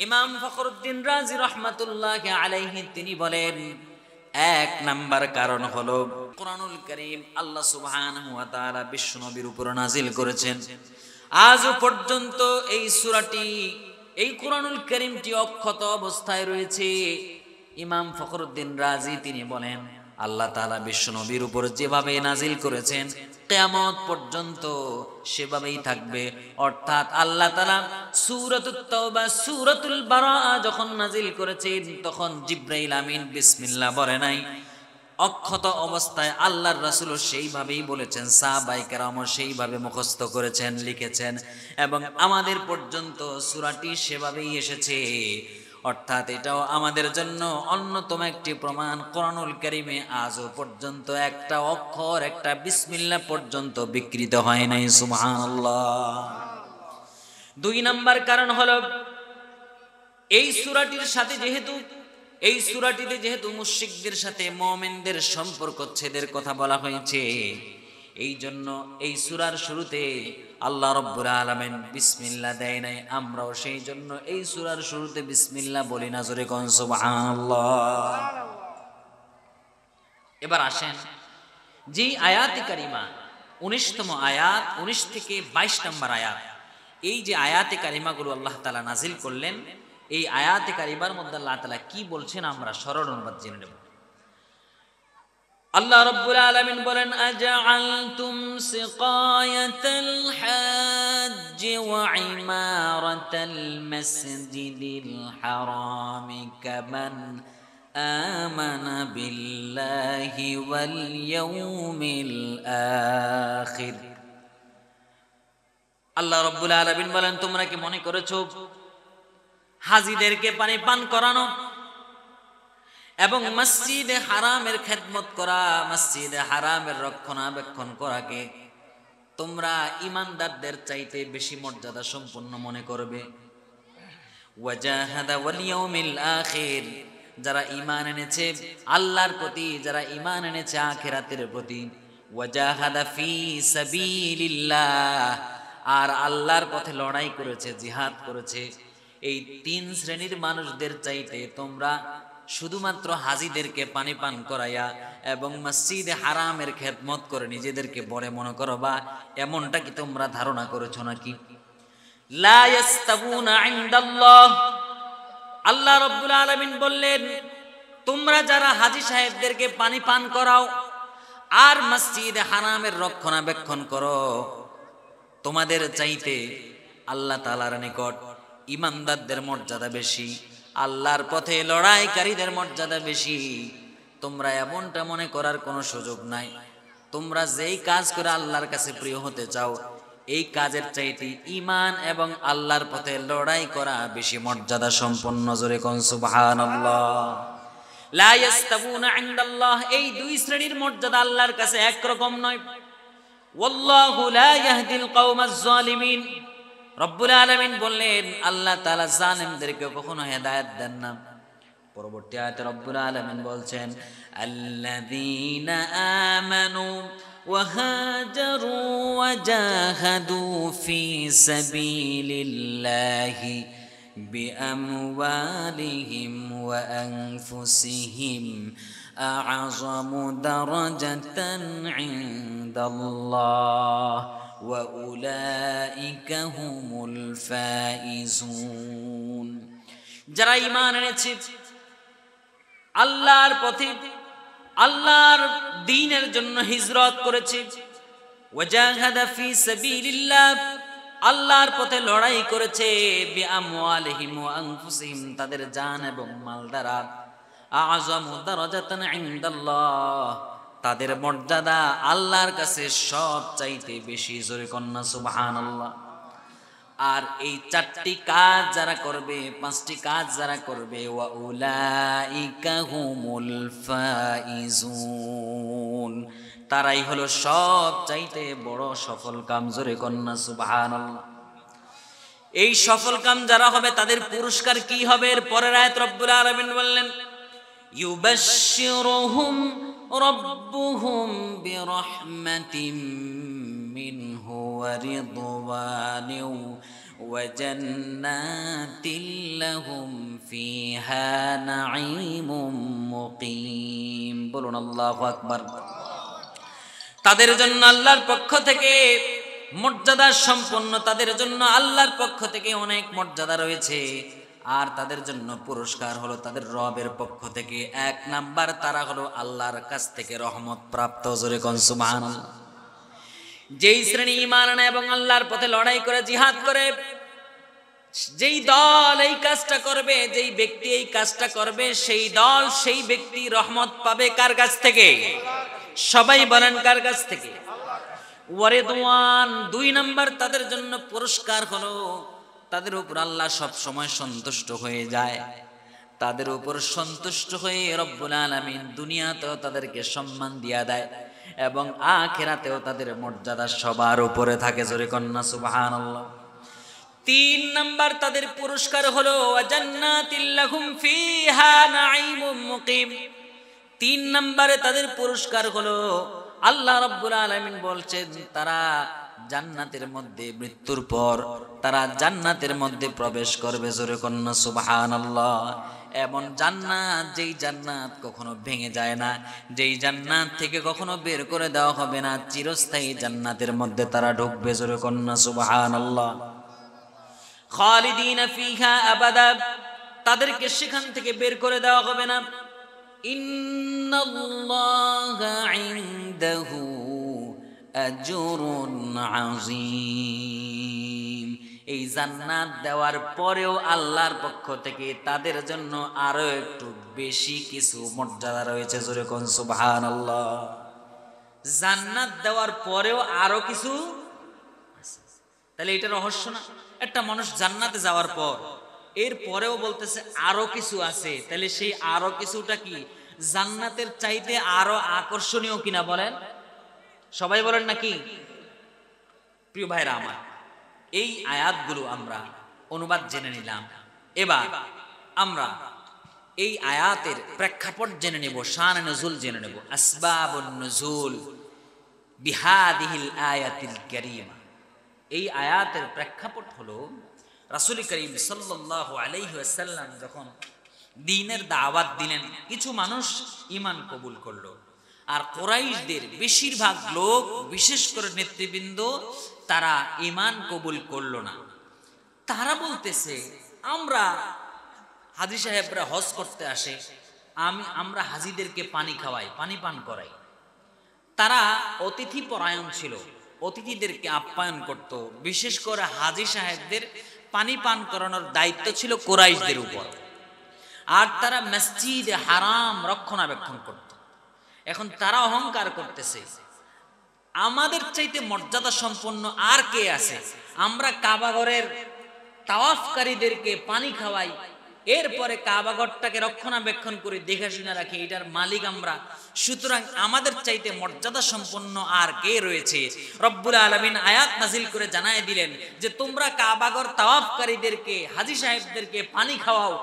ইমাম ফখরুদ্দিন রাজি রহমাতুল্লাহ আলাইহি তিনি বলেন, এক নাম্বার কারণ হলো কোরআনুল কারীম আল্লাহ সুবহানাহু ওয়া তাআলা বিশ্বনবীর উপর নাজিল করেছেন। আজও পর্যন্ত এই সূরাটি, এই কোরআনুল কারীমটি অক্ষত অবস্থায় রয়েছে। ইমাম ফখরুদ্দিন রাজি তিনি বলেন, আল্লাহ তাআলা বিশ্বনবীর উপর যেভাবে নাজিল করেছেন কিয়ামত পর্যন্ত সেভাবেই থাকবে। অর্থাৎ আল্লাহ তাআলা সূরাতুত তাওবা, সূরাতুল বারাআ যখন নাজিল করেছেন তখন জিবরাইল আমিন বিসমিল্লাহ বলে নাই, অক্ষত অবস্থায় আল্লাহর রাসূল সেইভাবেই বলেছেন, সাহাবায়ে কেরামও সেইভাবে মুখস্থ করেছেন, লিখেছেন এবং আমাদের পর্যন্ত সূরাটি সেভাবেই এসেছে। অর্থাৎ এটাও আমাদের জন্য অন্যতম একটি প্রমাণ, কোরআনুল কারীমে আজও পর্যন্ত একটা অক্ষর, একটা বিসমিল্লাহ পর্যন্ত বিকৃত হয় নাই। সুবহানাল্লাহ। দুই নাম্বার কারণ হলো এই সূরাটির সাথে যেহেতু, এই সূরাটিতে যেহেতু মুশরিকদের সাথে মুমিনদের সম্পর্ক ছেদের কথা বলা হয়েছে, এই জন্য এই সূরার শুরুতে আল্লাহ রাব্বুল আলামিন বিসমিল্লাহ দেয় নাই। আমরাও সেই জন্য এই সূরার শুরুতে বিসমিল্লাহ বলি না। জোরে কোন সুবহানাল্লাহ। এবার আসেন যে আয়াতে কারিমা 19তম আয়াত, 19 থেকে 22 নম্বর আয়াত, এই যে আয়াতে কারিমাগুলো আল্লাহ তাআলা নাজিল করলেন, এই আয়াতে কারিমার মধ্যে আল্লাহ তাআলা কি বলছেন আমরা সরল অনুবাদ জেনে নেব। আল্লাহ রাব্বুল আলামিন বলেন, আজআলতুম সিকায়াতাল হাজ্জ ওয়া ইমারাতাল মাসজিদিল হারামি কামান আমানা বিল্লাহি ওয়াল ইয়াউমিল আখির। আল্লাহ রাব্বুল আলামিন বলেন, তোমরা কি মনে করেছো হাজীদেরকে পানি পান করানো এবং মসজিদে হারামের খেদমত করা, মসজিদে হারামের রক্ষণাবেক্ষণ করাকে তোমরা ঈমানদারদের চাইতে বেশি মর্যাদা সম্পন্ন মনে করবে? ওয়াজাহাদা ওয়াল ইয়াউমিল আখির, যারা ঈমান এনেছে আল্লাহর প্রতি, যারা ঈমান এনেছে আখিরাতের প্রতি, ওয়াজাহাদা ফি সাবিলিল্লাহ, আর আল্লাহর পথে লড়াই করেছে, জিহাদ করেছে, এই তিন শ্রেণীর মানুষদের চাইতে তোমরা শুধুমাত্র হাজীদেরকে পানি পান করাইয়া এবং মসজিদে হারামের খেদমত করে নিজেদেরকে বড় মনে করবা, এমনটা কি তোমরা ধারণা করেছো নাকি? লা ইয়াস্তাবুনা ইনদাল্লাহ, আল্লাহ রাব্বুল আলামিন বললেন, তোমরা যারা হাজী সাহেবদেরকে পানি পান করাও আর মসজিদে হারামের রক্ষণাবেক্ষণ করো, তোমাদের চাইতে আল্লাহ তাআলার নিকট ঈমানদারদের মর্যাদা বেশি, আল্লাহর পথে লড়াইকারীদের মর্যাদা বেশি। তোমরা এমনটা মনে করার কোনো সুযোগ নাই। তোমরা যেই কাজ করে আল্লাহর কাছে প্রিয় হতে চাও, এই কাজের চাইতে ঈমান এবং আল্লাহর পথে লড়াই করা বেশি মর্যাদা সম্পন্ন। জোরে কোন সুবহানাল্লাহ। লা ইয়াস্তাবুনা ইনদাল্লাহ, এই দুই শ্রেণীর মর্যাদা আল্লাহর কাছে একরকম নয়। ওয়াল্লাহু লা ইয়াহদিল কওমাজ জালিমিন, রব্বুল আলামিন বললেন আল্লাহ তাআলা জালিমদেরকে কখনো হেদায়েত দেন না। পরবর্তী আয়াতে রব্বুল আলামিন বলছেন, আল্লাযীনা আমানু ওয়া হাজারু ওয়া জাহাদু ফি সাবিলিল্লাহি বিআমওয়ালিহিম ওয়া আনফুসিহিম আ'যামু দারাজাতান ইনদাল্লাহ ওয়া উলাইকা হুমুল ফাইজুন। যারা ঈমান এনেছে আল্লাহর পথে, আল্লাহর দ্বীনের জন্য হিজরত করেছে, ওয়াজাহাদা ফি সাবিলিল্লাহ, আল্লাহর পথে লড়াই করেছে, বিআমওয়ালিহিম ওয়া আনফুসিহিম, তাদের জান এবং মাল দ্বারা, আ'যামু দারাজাতান ইনদাল্লাহ, তাদের মর্যাদা আল্লাহর কাছে সব চাইতে বেশি। জোরে কন্যা সুবহানাল্লাহ। আর এই চারটি কাজ যারা করবে, পাঁচটি কাজ যারা করবে, ওয়া উলাইকা হুমুল ফাইজুন, তারাই হলো সব চাইতে বড় সফল কাম। জোরে কন্যা সুবহানাল্লাহ। এই সফল কাম যারা হবে তাদের পুরস্কার কি হবে? এর পরের আয়াত রব্বুল আলামিন বললেন, ইউবাশশিরুহুম রাব্বুহুম বিরহমাতিম মিনহু ওয়া রিদওয়ানিন وجنات لهم فيها نعيم مقيم বলুন আল্লাহু আকবার। তাদের জন্য আল্লাহর পক্ষ থেকে মর্যাদা সম্পন্ন, তাদের জন্য আল্লাহর পক্ষ থেকে অনেক মর্যাদা রয়েছে। আর তাদের জন্য পুরস্কার হলো তাদের রবের পক্ষ থেকে। এক নাম্বার, তারা হলো আল্লাহর কাছ থেকে রহমত প্রাপ্ত। জোরে কোন সুবহানাল্লাহ। যেই শ্রেণী ঈমান আনে এবং আল্লাহর পথে লড়াই করে, জিহাদ করে, যেই দল এই কাজটা করবে, যেই ব্যক্তি এই কাজটা করবে, সেই দল সেই ব্যক্তি রহমত পাবে কার কাছ থেকে? সবাই বলেন কার কাছ থেকে? ওয়ারিদওয়ান। দুই নাম্বার, তাদের জন্য পুরস্কার হলো তাদের উপর আল্লাহ সব সময় সন্তুষ্ট হয়ে যায়। তাদের উপর সন্তুষ্ট হয়ে রব্বুল আলামিন দুনিয়াতেও তাদেরকে সম্মান দিয়া দেয় এবং আখিরাতেও তাদের মর্যাদা সবার উপরে থাকে। জোরে কন্না সুবহানাল্লাহ। তিন নাম্বার, তাদের পুরস্কার হলো জান্নাতিল লাহুম ফিহা নাঈমুম মুকিম। তিন নম্বরে তাদের পুরস্কার হলো, আল্লাহ রাব্বুল আলামিন বলছেন তারা জান্নাতের মধ্যে মৃত্যুর পর তারা জান্নাতের মধ্যে প্রবেশ করবে। জোরে কন্না সুবহানাল্লাহ। এমন জান্নাত, যেই জান্নাত কখনো ভেঙে যায় না, যেই জান্নাত থেকে কখনো বের করে দেওয়া হবে না, চিরস্থায়ী জান্নাতের মধ্যে তারা ঢুকবে। জোরে কন্না সুবহানাল্লাহ। খালিদিনা ফিহা আবাদা, তাদেরকে সেখান থেকে বের করে দেওয়া হবে না। ইন্নাল্লাহা ইনদাহু আজরুন আযীম। এই জান্নাত দেওয়ার পরেও আল্লাহর পক্ষ থেকে তাদের জন্য আরো একটু বেশি কিছু মর্যাদা রয়েছে। জোরে কোন সুবহানাল্লাহ। জান্নাত দেওয়ার পরেও আরো কিছু আছে। তাহলে এটা রহস্য না? একটা মানুষ জান্নাতে যাওয়ার পর এর পরেও বলতেছে আরো কিছু আছে, তাহলে সেই আরো কিছুটা কি জান্নাতের চাইতে আরো আকর্ষণীয় কিনা বলেন? সবাই বলেন নাকি? প্রিয় ভাইরা আমার, এই আয়াতগুলো আমরা অনুবাদ জেনে নিলাম। এবার আমরা এই আয়াতের প্রেক্ষাপট জেনে নেব, শান নুজুল জেনে নেব, আসবাবুন নুজুল বিহাদিহিল আয়াতিল কারীমা। এই আয়াতের প্রেক্ষাপট হলো রাসূল করিম সাল্লাল্লাহু আলাইহি ওয়াসাল্লাম যখন দ্বীনের দাওয়াত দিলেন, কিছু মানুষ ঈমান কবুল করলো, আর কুরাইশদের বেশিরভাগ লোক, বিশেষ করে নেতৃবৃন্দ, তারা ঈমান কবুল করলো না। তারা বলতেছে, আমরা হাজী সাহেবরা হজ করতে আসে, আমরা হাজীদেরকে পানি খাওয়াই, পানি পান করাই। তারা অতিথি পরায়ণ ছিল, অতিথিদেরকে আপ্যায়ন করত। বিশেষ করে হাজী সাহেবদের পানি পান করানোর দায়িত্ব ছিল কুরাইশদের উপর। আর তারা মসজিদে হারাম রক্ষণাবেক্ষণ করত। এখন তারা অহংকার করতেছে, আমাদের চাইতে মর্যাদা সম্পন্ন আর কে আছে? আমরা কাবাঘরের তাওয়াফকারীদেরকে পানি খাওয়াই, এরপরে কাবাঘরটাকে রক্ষণাবেক্ষণ করে দেখাশোনা রাখি, এটার মালিক আমরা। সুতরাং আমাদের চাইতে মর্যাদা সম্পন্ন আর কে রয়েছে? রব্বুল আলামিন আয়াত নাজিল করে জানায় দিলেন যে তোমরা কাবাঘর তাওয়াফকারীদেরকে, হাজী সাহেবদেরকে পানি খাওয়াও,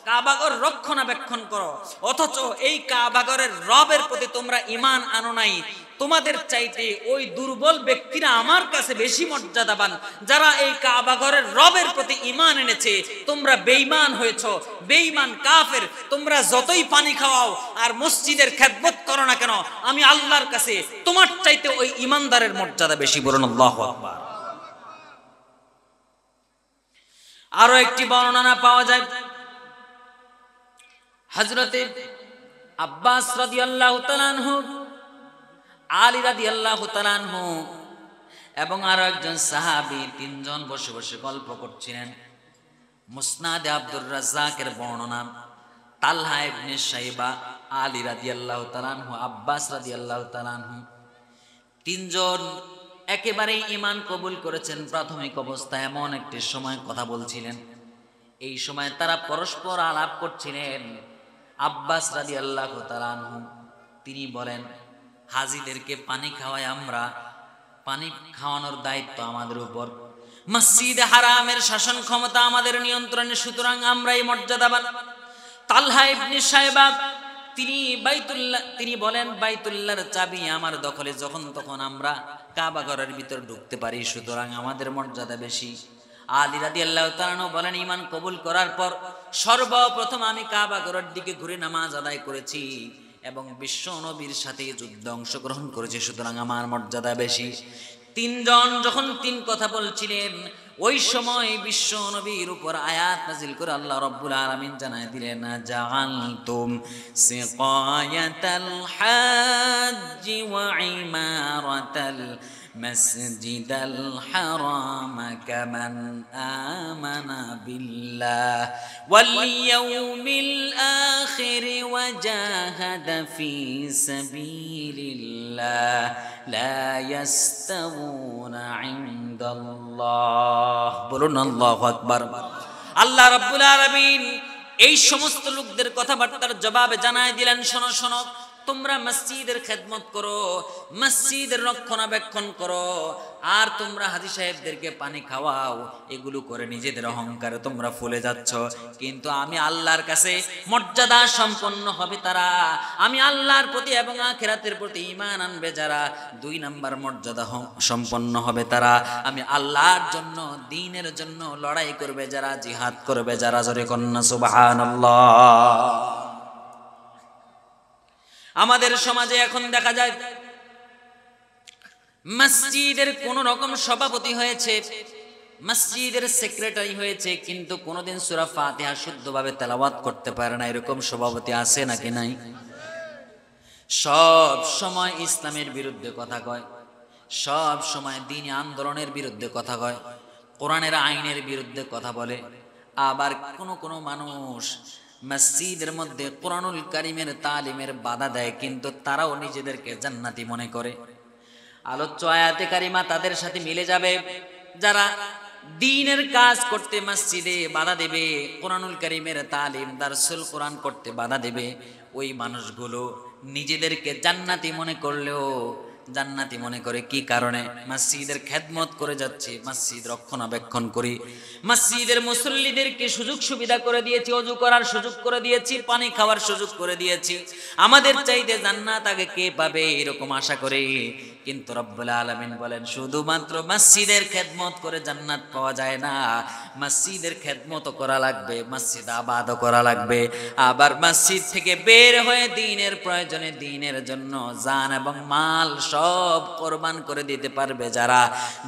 কাবাঘর রক্ষণাবেক্ষণ করো, অথচ এই কাবাঘরের রবের প্রতি তোমরা ঈমান আনো নাই। তোমাদের চাইতে ওই দুর্বল ব্যক্তিরা আমার কাছে বেশি মর্যাদাবান, যারা এই কাবাঘরের রবের প্রতি ঈমান এনেছে। তোমরা বেঈমান হয়েছো, বেঈমান কাফের। তোমরা যতই পানি খাওয়াও আর মসজিদের খেদমত করো না কেন, আমি আল্লাহর কাছে তোমার চাইতে ওই ঈমানদারের মর্যাদা বেশি। বলুন আল্লাহু আকবার। আরো একটি বর্ণনা পাওয়া যায়, হযরতে আব্বাস রাদিয়াল্লাহু তাআলা আনহু, আলী রাদিয়াল্লাহু তাআলা আনহু এবং আরো একজন সাহাবী, তিনজন বসে বসে গল্প করছিলেন। মুসনাদে আব্দুর রাজ্জাকের বর্ণনা, তালহা ইবনে শাইবা, আলী রাদিয়াল্লাহু তাআলা আনহু, আব্বাস রাদিয়াল্লাহু তাআলা আনহু, তিনজন একেবারেই ঈমান কবুল করেছেন প্রাথমিক অবস্থায়। এমন একটি সময় কথা বলছিলেন, এই সময় তারা পরস্পর আলাপ করছিলেন। আব্বাস রাদিয়াল্লাহু তাআলা আনহু তিনি বলেন, হাজীদেরকে পানি খাওয়াই আমরা, পানি খাওয়ানোর দায়িত্ব আমাদের উপর। মসজিদ হারামের শাসন ক্ষমতা আমাদের নিয়ন্ত্রণে, সুতরাং আমরাই মর্যাদাবান। তালহা ইবনে শাইবা তিনি বলেন, বাইতুল্লাহর চাবি আমার দখলে, যখন তখন আমরা কাবা ঘরের ভিতর ঢুকতে পারি, সুতরাং আমাদের মর্যাদা বেশি। আলী রাদিয়াল্লাহু তাআলা আনহু বলেন, ঈমান কবুল করার পর সর্বপ্রথম আমি কাবা ঘরের দিকে ঘুরে নামাজ আদায় করেছি এবং বিশ্ব নবীর সাথে যুদ্ধে অংশগ্রহণ করেছি, সুতরাং আমার মর্যাদা বেশি। তিনজন যখন তিন কথা বলছিলেন, ওই সময় বিশ্ব নবীর উপর আয়াত নাজিল করে আল্লাহ রাব্বুল আলামিন জানায় দিলেন, জাআলতুম সিকায়াতাল হাজ্জি ওয়া ইমারাতাল মাসজিদাল হারাম কামান আমানা বিল্লাহ ওয়াল ইয়াউমিল আখির ওয়া জাহাদা ফি সাবিলিল্লাহ লা ইয়াস্তাউনা ইনদাল্লাহ। বলুন আল্লাহু আকবার। আল্লাহ রাব্বুল আলামিন এই সমস্ত লোকদের কথাবার্তার জবাবে জানায় দিলেন, শোনো শোনো, তোমরা মসজিদের খেদমত করো, মসজিদের রক্ষণাবেক্ষণ করো, আর তোমরা হাজী সাহেবদেরকে পানি খাওয়াও, এগুলো করে নিজেদের অহংকারে তোমরা ফুলে যাচ্ছ। কিন্তু আমি আল্লাহর কাছে মর্যাদা সম্পন্ন হবে তারা, আমি আল্লাহর প্রতি এবং আখিরাতের প্রতি ঈমান আনবে যারা, 2 নাম্বার মর্যাদা সম্পন্ন হবে তারা, আমি আল্লাহর জন্য দ্বীনের জন্য লড়াই করবে যারা, জিহাদ করবে যারা। জোরে কন্না সুবহানাল্লাহ। আমাদের সমাজে এখন দেখা যায় মসজিদের কোন রকম সভাপতি হয়েছে, মসজিদের সেক্রেটারি হয়েছে, কিন্তু কোনোদিন সূরা ফাতিহা শুদ্ধভাবে তেলাওয়াত করতে পারে না, এরকম সভাপতি আছে নাকি নাই? সব সময় ইসলামের বিরুদ্ধে কথা কয়, সব সময় দ্বীনি আন্দোলনের বিরুদ্ধে কথা কয়, কোরআনের আইনের বিরুদ্ধে কথা বলে। আবার কোন মানুষ মসজিদের মধ্যে কোরআনুল কারীমের তালিমের বাধা দেয়, কিন্তু তারাও নিজেদেরকে জান্নাতি মনে করে। আলোচ্য আয়াতে কারিমা তাদের সাথে মিলে যাবে যারা দ্বীনের কাজ করতে মসজিদে বাধা দেবে, কোরআনুল কারীমের তালিম দারসুল কোরআন করতে বাধা দেবে। ওই মানুষগুলো নিজেদেরকে জান্নাতি মনে করলেও জান্নাতি মনে করে কি কারণে? মসজিদের খেদমত করে যাচ্ছে, মসজিদ রক্ষণাবেক্ষণ করি, মসজিদের মুসল্লিদেরকে সুযোগ সুবিধা করে দিয়েছি, ওযু করার সুযোগ করে দিয়েছি, পানি খাওয়ার সুযোগ করে দিয়েছি, আমাদের চাইতে জান্নাত আগে কে পাবে এরকম আশা করে। কিন্তু রব্বুল আলামিন বলেন, শুধুমাত্র মসজিদের খেদমত করে জান্নাত পাওয়া যায় না, মসজিদের খেদমত করা লাগবে, মসজিদ আবাদ করা লাগবে। আবার মসজিদ থেকে বের হয়ে দ্বীনের প্রয়োজনে, দ্বীনের জন্য জান এবং মাল সব কোরবান করে দিতে পারবে যারা,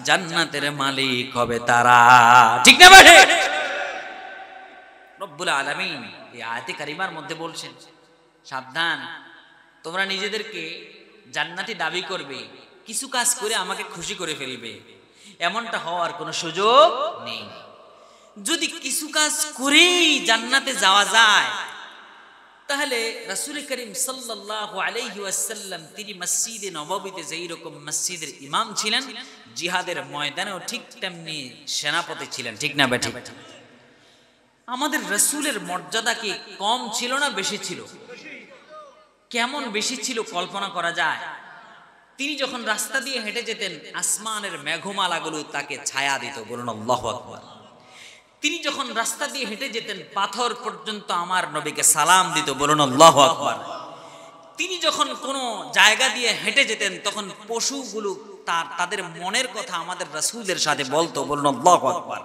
জান্নাতের মালিক হবে তারা। ঠিক না ভাই? রব্বুল আলামিন এই আয়াতে কারিমার মধ্যে বলছেন, সাবধান, তোমরা নিজেদেরকে জান্নাতি দাবি করবে, কিছু কাজ করে আমাকে খুশি করে ফেলবে, এমনটা হওয়ার কোনো সুযোগ নেই। যদি কিছু কাজ করেই জান্নাতে যাওয়া যায়, তাহলে রাসূল করিম সাল্লাল্লাহু আলাইহি ওয়াসাল্লাম তিনি মসজিদে নববীতে যেই রকম মসজিদের ইমাম ছিলেন, জিহাদের ময়দানেও ঠিক তেমনি সেনাপতি ছিলেন। ঠিক না বেঠিক? আমাদের রাসূলের মর্যাদা কি কম ছিল না বেশি ছিল? কেমন বেশি ছিল কল্পনা করা যায়? তিনি যখন রাস্তা দিয়ে হেঁটে যেতেন, আসমানের মেঘমালাগুলো তাকে ছায়া দিত। বলুন আল্লাহু আকবার। তিনি যখন রাস্তা দিয়ে হেঁটে যেতেন, পাথর পর্যন্ত আমার নবীকে সালাম দিত। বলুন আল্লাহু আকবার। তিনি যখন কোনো জায়গা দিয়ে হেঁটে যেতেন, তখন পশুগুলো তাদের মনের কথা আমাদের রাসূলের সাথে বলতো। বলুন আল্লাহু আকবার।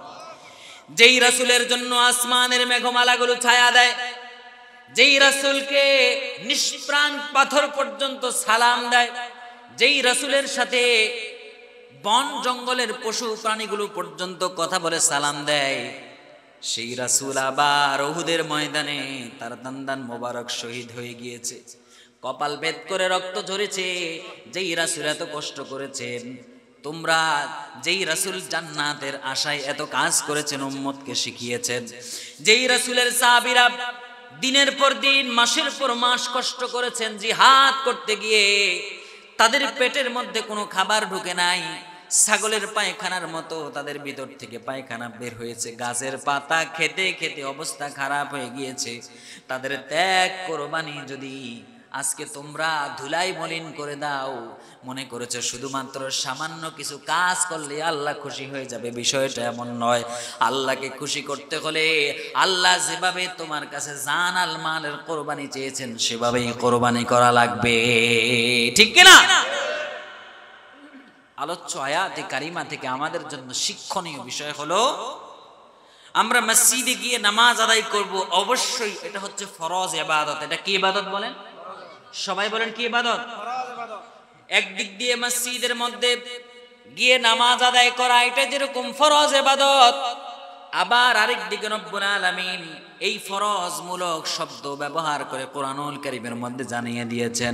যেই রাসূলের জন্য আসমানের মেঘমালাগুলো ছায়া দেয়, যেই রাসূলকে নিষ্প্রাণ পাথর পর্যন্ত সালাম দেয়, যেই রাসূলের সাথে বন জঙ্গলের পশু প্রাণীগুলো পর্যন্ত কথা বলে সালাম দেয়, সেই রাসূল আবার উহুদের ময়দানে তার দান্দান মোবারক শহীদ হয়ে গিয়েছে, কপাল ভেদ করে রক্ত ঝরেছে। যেই রাসূল এত কষ্ট করেছেন, তোমরা যেই রাসূল জান্নাতের আশায় এত কাজ করেছেন, উম্মতকে শিখিয়েছেন, যেই রাসূলের সাহাবীরা দিনের পর দিন, মাসের পর মাস কষ্ট করেছেন জিহাদ করতে গিয়ে, তাদের পেটের মধ্যে কোনো খাবার ঢুকে নাই, ছাগলের পায়খানার মতো তাদের ভিতর থেকে পায়খানা বের হয়েছে, গাছের পাতা খেতে খেতে অবস্থা খারাপ হয়ে গিয়েছে। তাদের ত্যাগ কোরবানি যদি আজকে তোমরা ধুলাই মলিন করে দাও, মনে করেছো শুধুমাত্র সামান্য কিছু কাজ করলে আল্লাহ খুশি হয়ে যাবে, বিষয়টা এমন নয়। আল্লাহকে খুশি করতে হলে আল্লাহ যেভাবে তোমার কাছে জান আল মালের কোরবানি চেয়েছেন, সেভাবেই কোরবানি করা লাগবে। ঠিক কিনা? আলোচ্য আয়াতে কারিমা থেকে আমাদের জন্য শিক্ষণীয় বিষয় হলো আমরা মসজিদে গিয়ে নামাজ আদায় করব, অবশ্যই এটা হচ্ছে ফরজ ইবাদত। এটা কি ইবাদত বলেন? সবাই বলেন কি ইবাদত? একদিক দিয়ে মসজিদের মধ্যে গিয়ে নামাজ আদায় করা এটা যেরকম ফরজ ইবাদত, আবার আরেক দিকে রব্বুল আলামিন এই ফরজ মূলক শব্দ ব্যবহার করে কোরআনুল কারীমের মধ্যে জানিয়ে দিয়েছেন,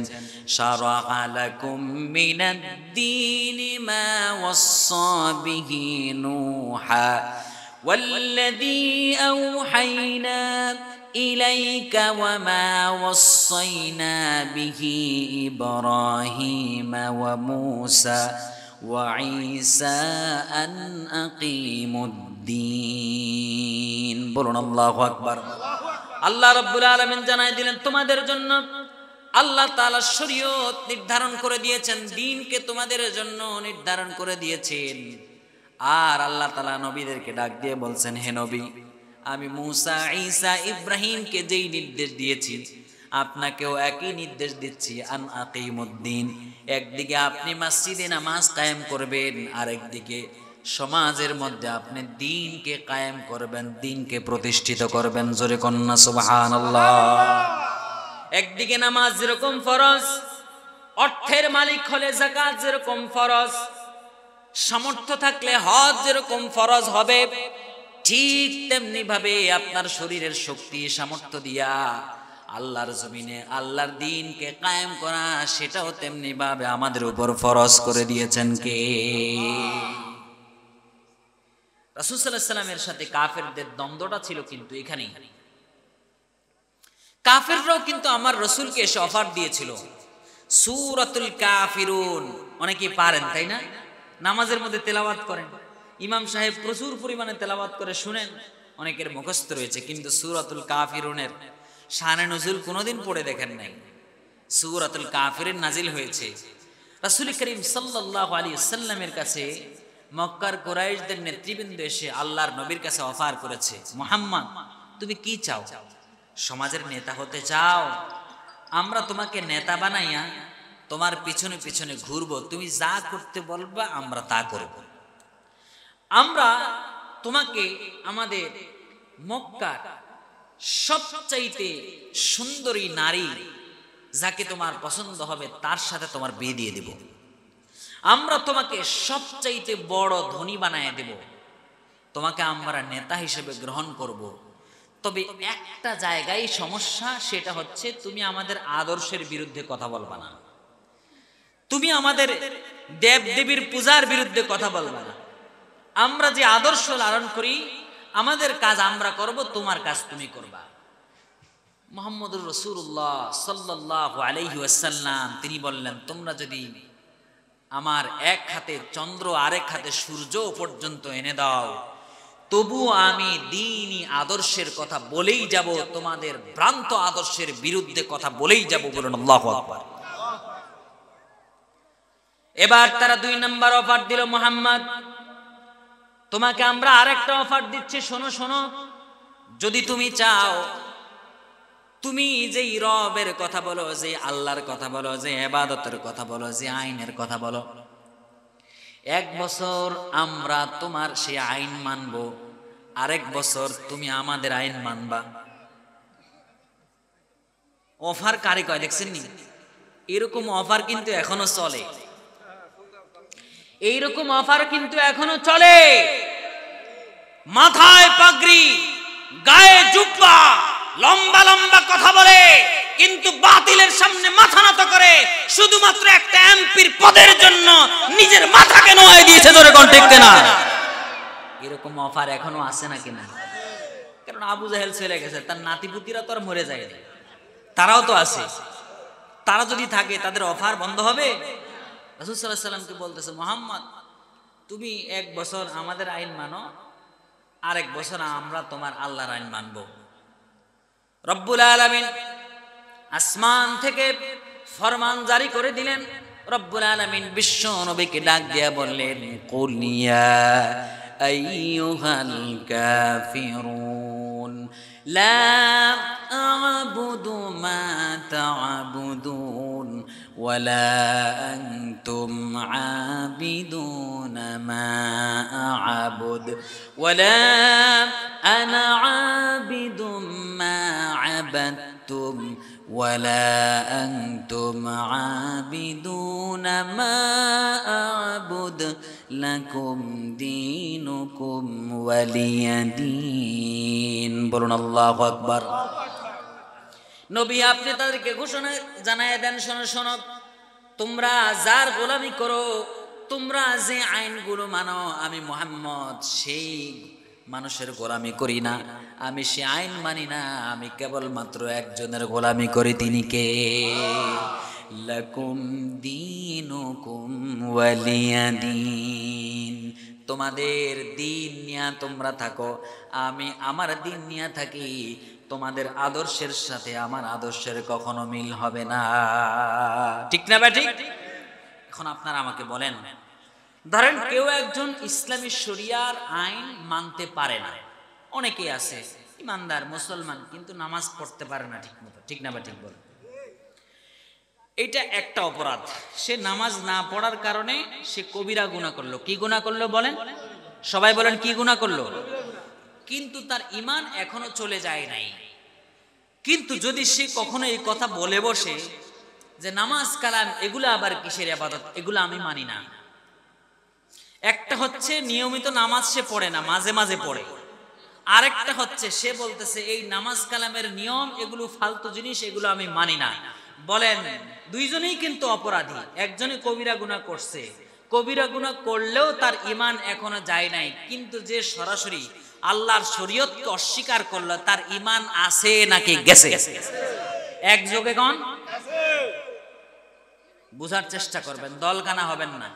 শারাআ লাকুম মিনাদ দীনি মা ওয়াসসা বিহি নূহা ওয়াল্লাযী আওহাইনা ইলাইকা ওয়া মা ওয়াসাইনা বিহি ইব্রাহিমা ওয়া মূসা ওয়া ঈসা আন আকিমুদ্দীন। বলুন আল্লাহু আকবার। আল্লাহ রাব্বুল আলামিন জানাই দিলেন তোমাদের জন্য আল্লাহ তাআলা শরীয়ত নির্ধারণ করে দিয়েছেন, দ্বীনকে তোমাদের জন্য নির্ধারণ করে দিয়েছেন। আর আল্লাহ তাআলা নবীদেরকে ডাক দিয়ে বলছেন, হে নবী, আমি মূসা, ঈসা, ইব্রাহিমকে যেই নির্দেশ দিয়েছি আপনাকেও একই নির্দেশ দিচ্ছি, আন আকিমুদ্দিন। একদিকে আপনি মসজিদে নামাজ কায়েম করবেন, আর একদিকে সমাজের মধ্যে আপনি দ্বীনকে কায়েম করবেন, দ্বীনকে প্রতিষ্ঠিত করবেন। জোরে কন্যা সুবহানাল্লাহ। একদিকে নামাজ যেরকম ফরজ, অর্থের মালিক হলে যাকাত যেরকম ফরজ, সামর্থ্য থাকলে হজ যেরকম ফরজ হবে, ঠিক তেমনি ভাবে আপনার শরীরের শক্তি সামর্থ্য দিয়া আল্লাহর জমিনে আল্লাহর দ্বীনকে কায়েম করা, সেটাও তেমনি ভাবে আমাদের উপর ফরজ করে দিয়েছেন কে? রাসূল সাল্লাল্লাহু আলাইহি ওয়াসাল্লামের সাথে কাফেরদের দ্বন্দ্বটা ছিল কিন্তু এখানেই। কাফেররাও কিন্তু আমার রাসূলকে এসে অফার দিয়েছিল। সূরাতুল কাফিরুন অনেকেই পারেন, তাই না? নামাজের মধ্যে তেলাওয়াত করেন, ইমাম সাহেব প্রচুর পরিমাণে তেলাওয়াত করে শুনেন, অনেকের মুখস্থ রয়েছে, কিন্তু সূরাতুল কাফিরুনের শানে নুজুল কোনোদিন পড়ে দেখেন নাই। সূরাতুল কাফিরুন নাজিল হয়েছে রাসূল করিম সাল্লাল্লাহু আলাইহি ওয়াসাল্লামের কাছে। মক্কার কুরাইশদের নেতৃবৃন্দ এসে আল্লাহর নবীর কাছে অফার করেছে, মুহাম্মদ তুমি কি চাও? সমাজের নেতা হতে চাও? আমরা তোমাকে নেতা বানাইয়া তোমার পিছনে পিছনে ঘুরবো, তুমি যা করতে বলবা আমরা তা করব। আমরা তোমাকে আমাদের মক্কার সবচাইতে সুন্দরী নারী যাকে তোমার পছন্দ হবে তার সাথে তোমার বিয়ে দিয়ে দেব। আমরা তোমাকে সবচাইতে বড় ধনী বানায় দেব, তোমাকে আমরা নেতা হিসেবে গ্রহণ করব। তবে একটা জায়গায় সমস্যা, সেটা হচ্ছে তুমি আমাদের আদর্শের বিরুদ্ধে কথা বলবা না, তুমি আমাদের দেব দেবীর পূজার বিরুদ্ধে কথা বলবা না। আমরা যে আদর্শ লালন করি, আমাদের কাজ আমরা করব, তোমার কাজ তুমি করবা। মুহাম্মদুর রাসূলুল্লাহ সাল্লাল্লাহু আলাইহি ওয়াসাল্লাম তিনি বললেন, তোমরা যদি আমার এক হাতে চন্দ্র আরেক হাতে সূর্য পর্যন্ত এনে দাও, তবু আমি দ্বীনি আদর্শের কথা বলেই যাব, তোমাদের ভ্রান্ত আদর্শের বিরুদ্ধে কথা বলেই যাব। বলুন আল্লাহু আকবার। এবার তারা 2 নাম্বার অফার দিল, মুহাম্মদ তোমাকে আমরা আরেকটা অফার দিচ্ছি, শোনো শোনো, যদি তুমি চাও, তুমি যেই রবের কথা বলো, যে আল্লাহর কথা বলো, যে ইবাদতের কথা বলো, যে আইনের কথা বলো, 1 বছর আমরা তোমার সেই আইন মানব, আরেক বছর তুমি আমাদের আইন মানবা। অফার কারে কয় দেখছেন নি? এরকম অফার কিন্তু এখনো চলে, এইরকম অফার কিন্তু এখনো চলে। মাথায় পাগড়ি, গায়ে জুব্বা, লম্বা লম্বা কথা বলে, কিন্তু বাতিলের সামনে মাথা নত করে, শুধুমাত্র একটা এমপির পদের জন্য নিজের মাথাকে নোয়াই দিয়েছে। ধরে কোন ঠিক না? এরকম অফার এখনো আছে না কিনা? কারণ আবু জাহেল চলে গেছে, তার নাতিপুতিরা তো আর মরে যায় না, তারাও তো আছে। তারা যদি থাকে তাদের অফার বন্ধ হবে? রাসূল সাল্লাল্লাহু আলাইহি ওয়াসাল্লামকে বলতেছে, মুহাম্মদ তুমি 1 বছর আমাদের আইন মানো, আরেক বছর আমরা তোমার আল্লাহর আইন মানব। রব্বুল আলামিন আসমান থেকে ফরমান জারি করে দিলেন। রব্বুল আলামিন বিশ্ব নবীকে ডাক দিয়া বললেন, কুল ইয়া আইয়ুহাল কাফিরুন লা আ'বুদু মা তা'বুদুন ولا أنتم عابدون ما أعبد ولا أنا عابد ما عبدتم ولا أنتم عابدون ما أعبد لكم دينكم ولي دين বলুন আল্লাহু আকবার। নবী আপনি তাদেরকে ঘোষণা জানায় দেন, শোনো শোনো, তোমরা যার গোলামি করো, তোমরা যে আইনগুলো মানো, আমি মুহাম্মদ সেই মানুষের গোলামি করি না, আমি সে আইন মানি না, আমি কেবলমাত্র একজনের গোলামি করি, তিনি কে? লাকুম দীনুকুম ওয়ালিয়া দীন। তোমাদের দিন নিয়ে তোমরা থাকো, আমি আমার দিন নিয়ে থাকি। তোমাদের আদর্শের সাথে আমার আদর্শের কখনো মিল হবে না, ঠিক না ভাই? ঠিক। এখন আপনারা আমাকে বলেন, ধরেন কেউ একজন ইসলামী শরিয়ার আইন মানতে পারে না, অনেকেই আছে ইমানদার মুসলমান কিন্তু নামাজ পড়তে পারে না ঠিক মতো, ঠিক না ভাই? ঠিক বলেন। এটা একটা অপরাধ, সে নামাজ না পড়ার কারণে সে কবিরা গুনাহ করলো। কি গুনাহ করলো বলেন? সবাই বলেন, কি গুনাহ করলো? কিন্তু তার ঈমান এখনো চলে যায় নাই। কিন্তু যদি সে কখনো এই কথা বলে বসে যে নামাজ কালাম এগুলো আবার কিসের ইবাদত, এগুলো আমি মানি না। একটা হচ্ছে নিয়মিত নামাজ সে পড়ে না, মাঝে মাঝে পড়ে। আরেকটা হচ্ছে সে বলতেছে এই নামাজ কালামের নিয়ম এগুলো ফালতু জিনিস, এগুলো আমি মানি না। বলেন দুইজনেই কিন্তু অপরাধী। একজনে কবিরা গুনাহ করছে, কবিরা গুনাহ করলেও তার ঈমান এখনো যায় নাই, কিন্তু যে সরাসরি আল্লাহর শরীয়তকে অস্বীকার করলো তার ঈমান আছে নাকি গেছে? একযোগে কোন? বুঝার চেষ্টা করবেন, দলকানা হবেন না।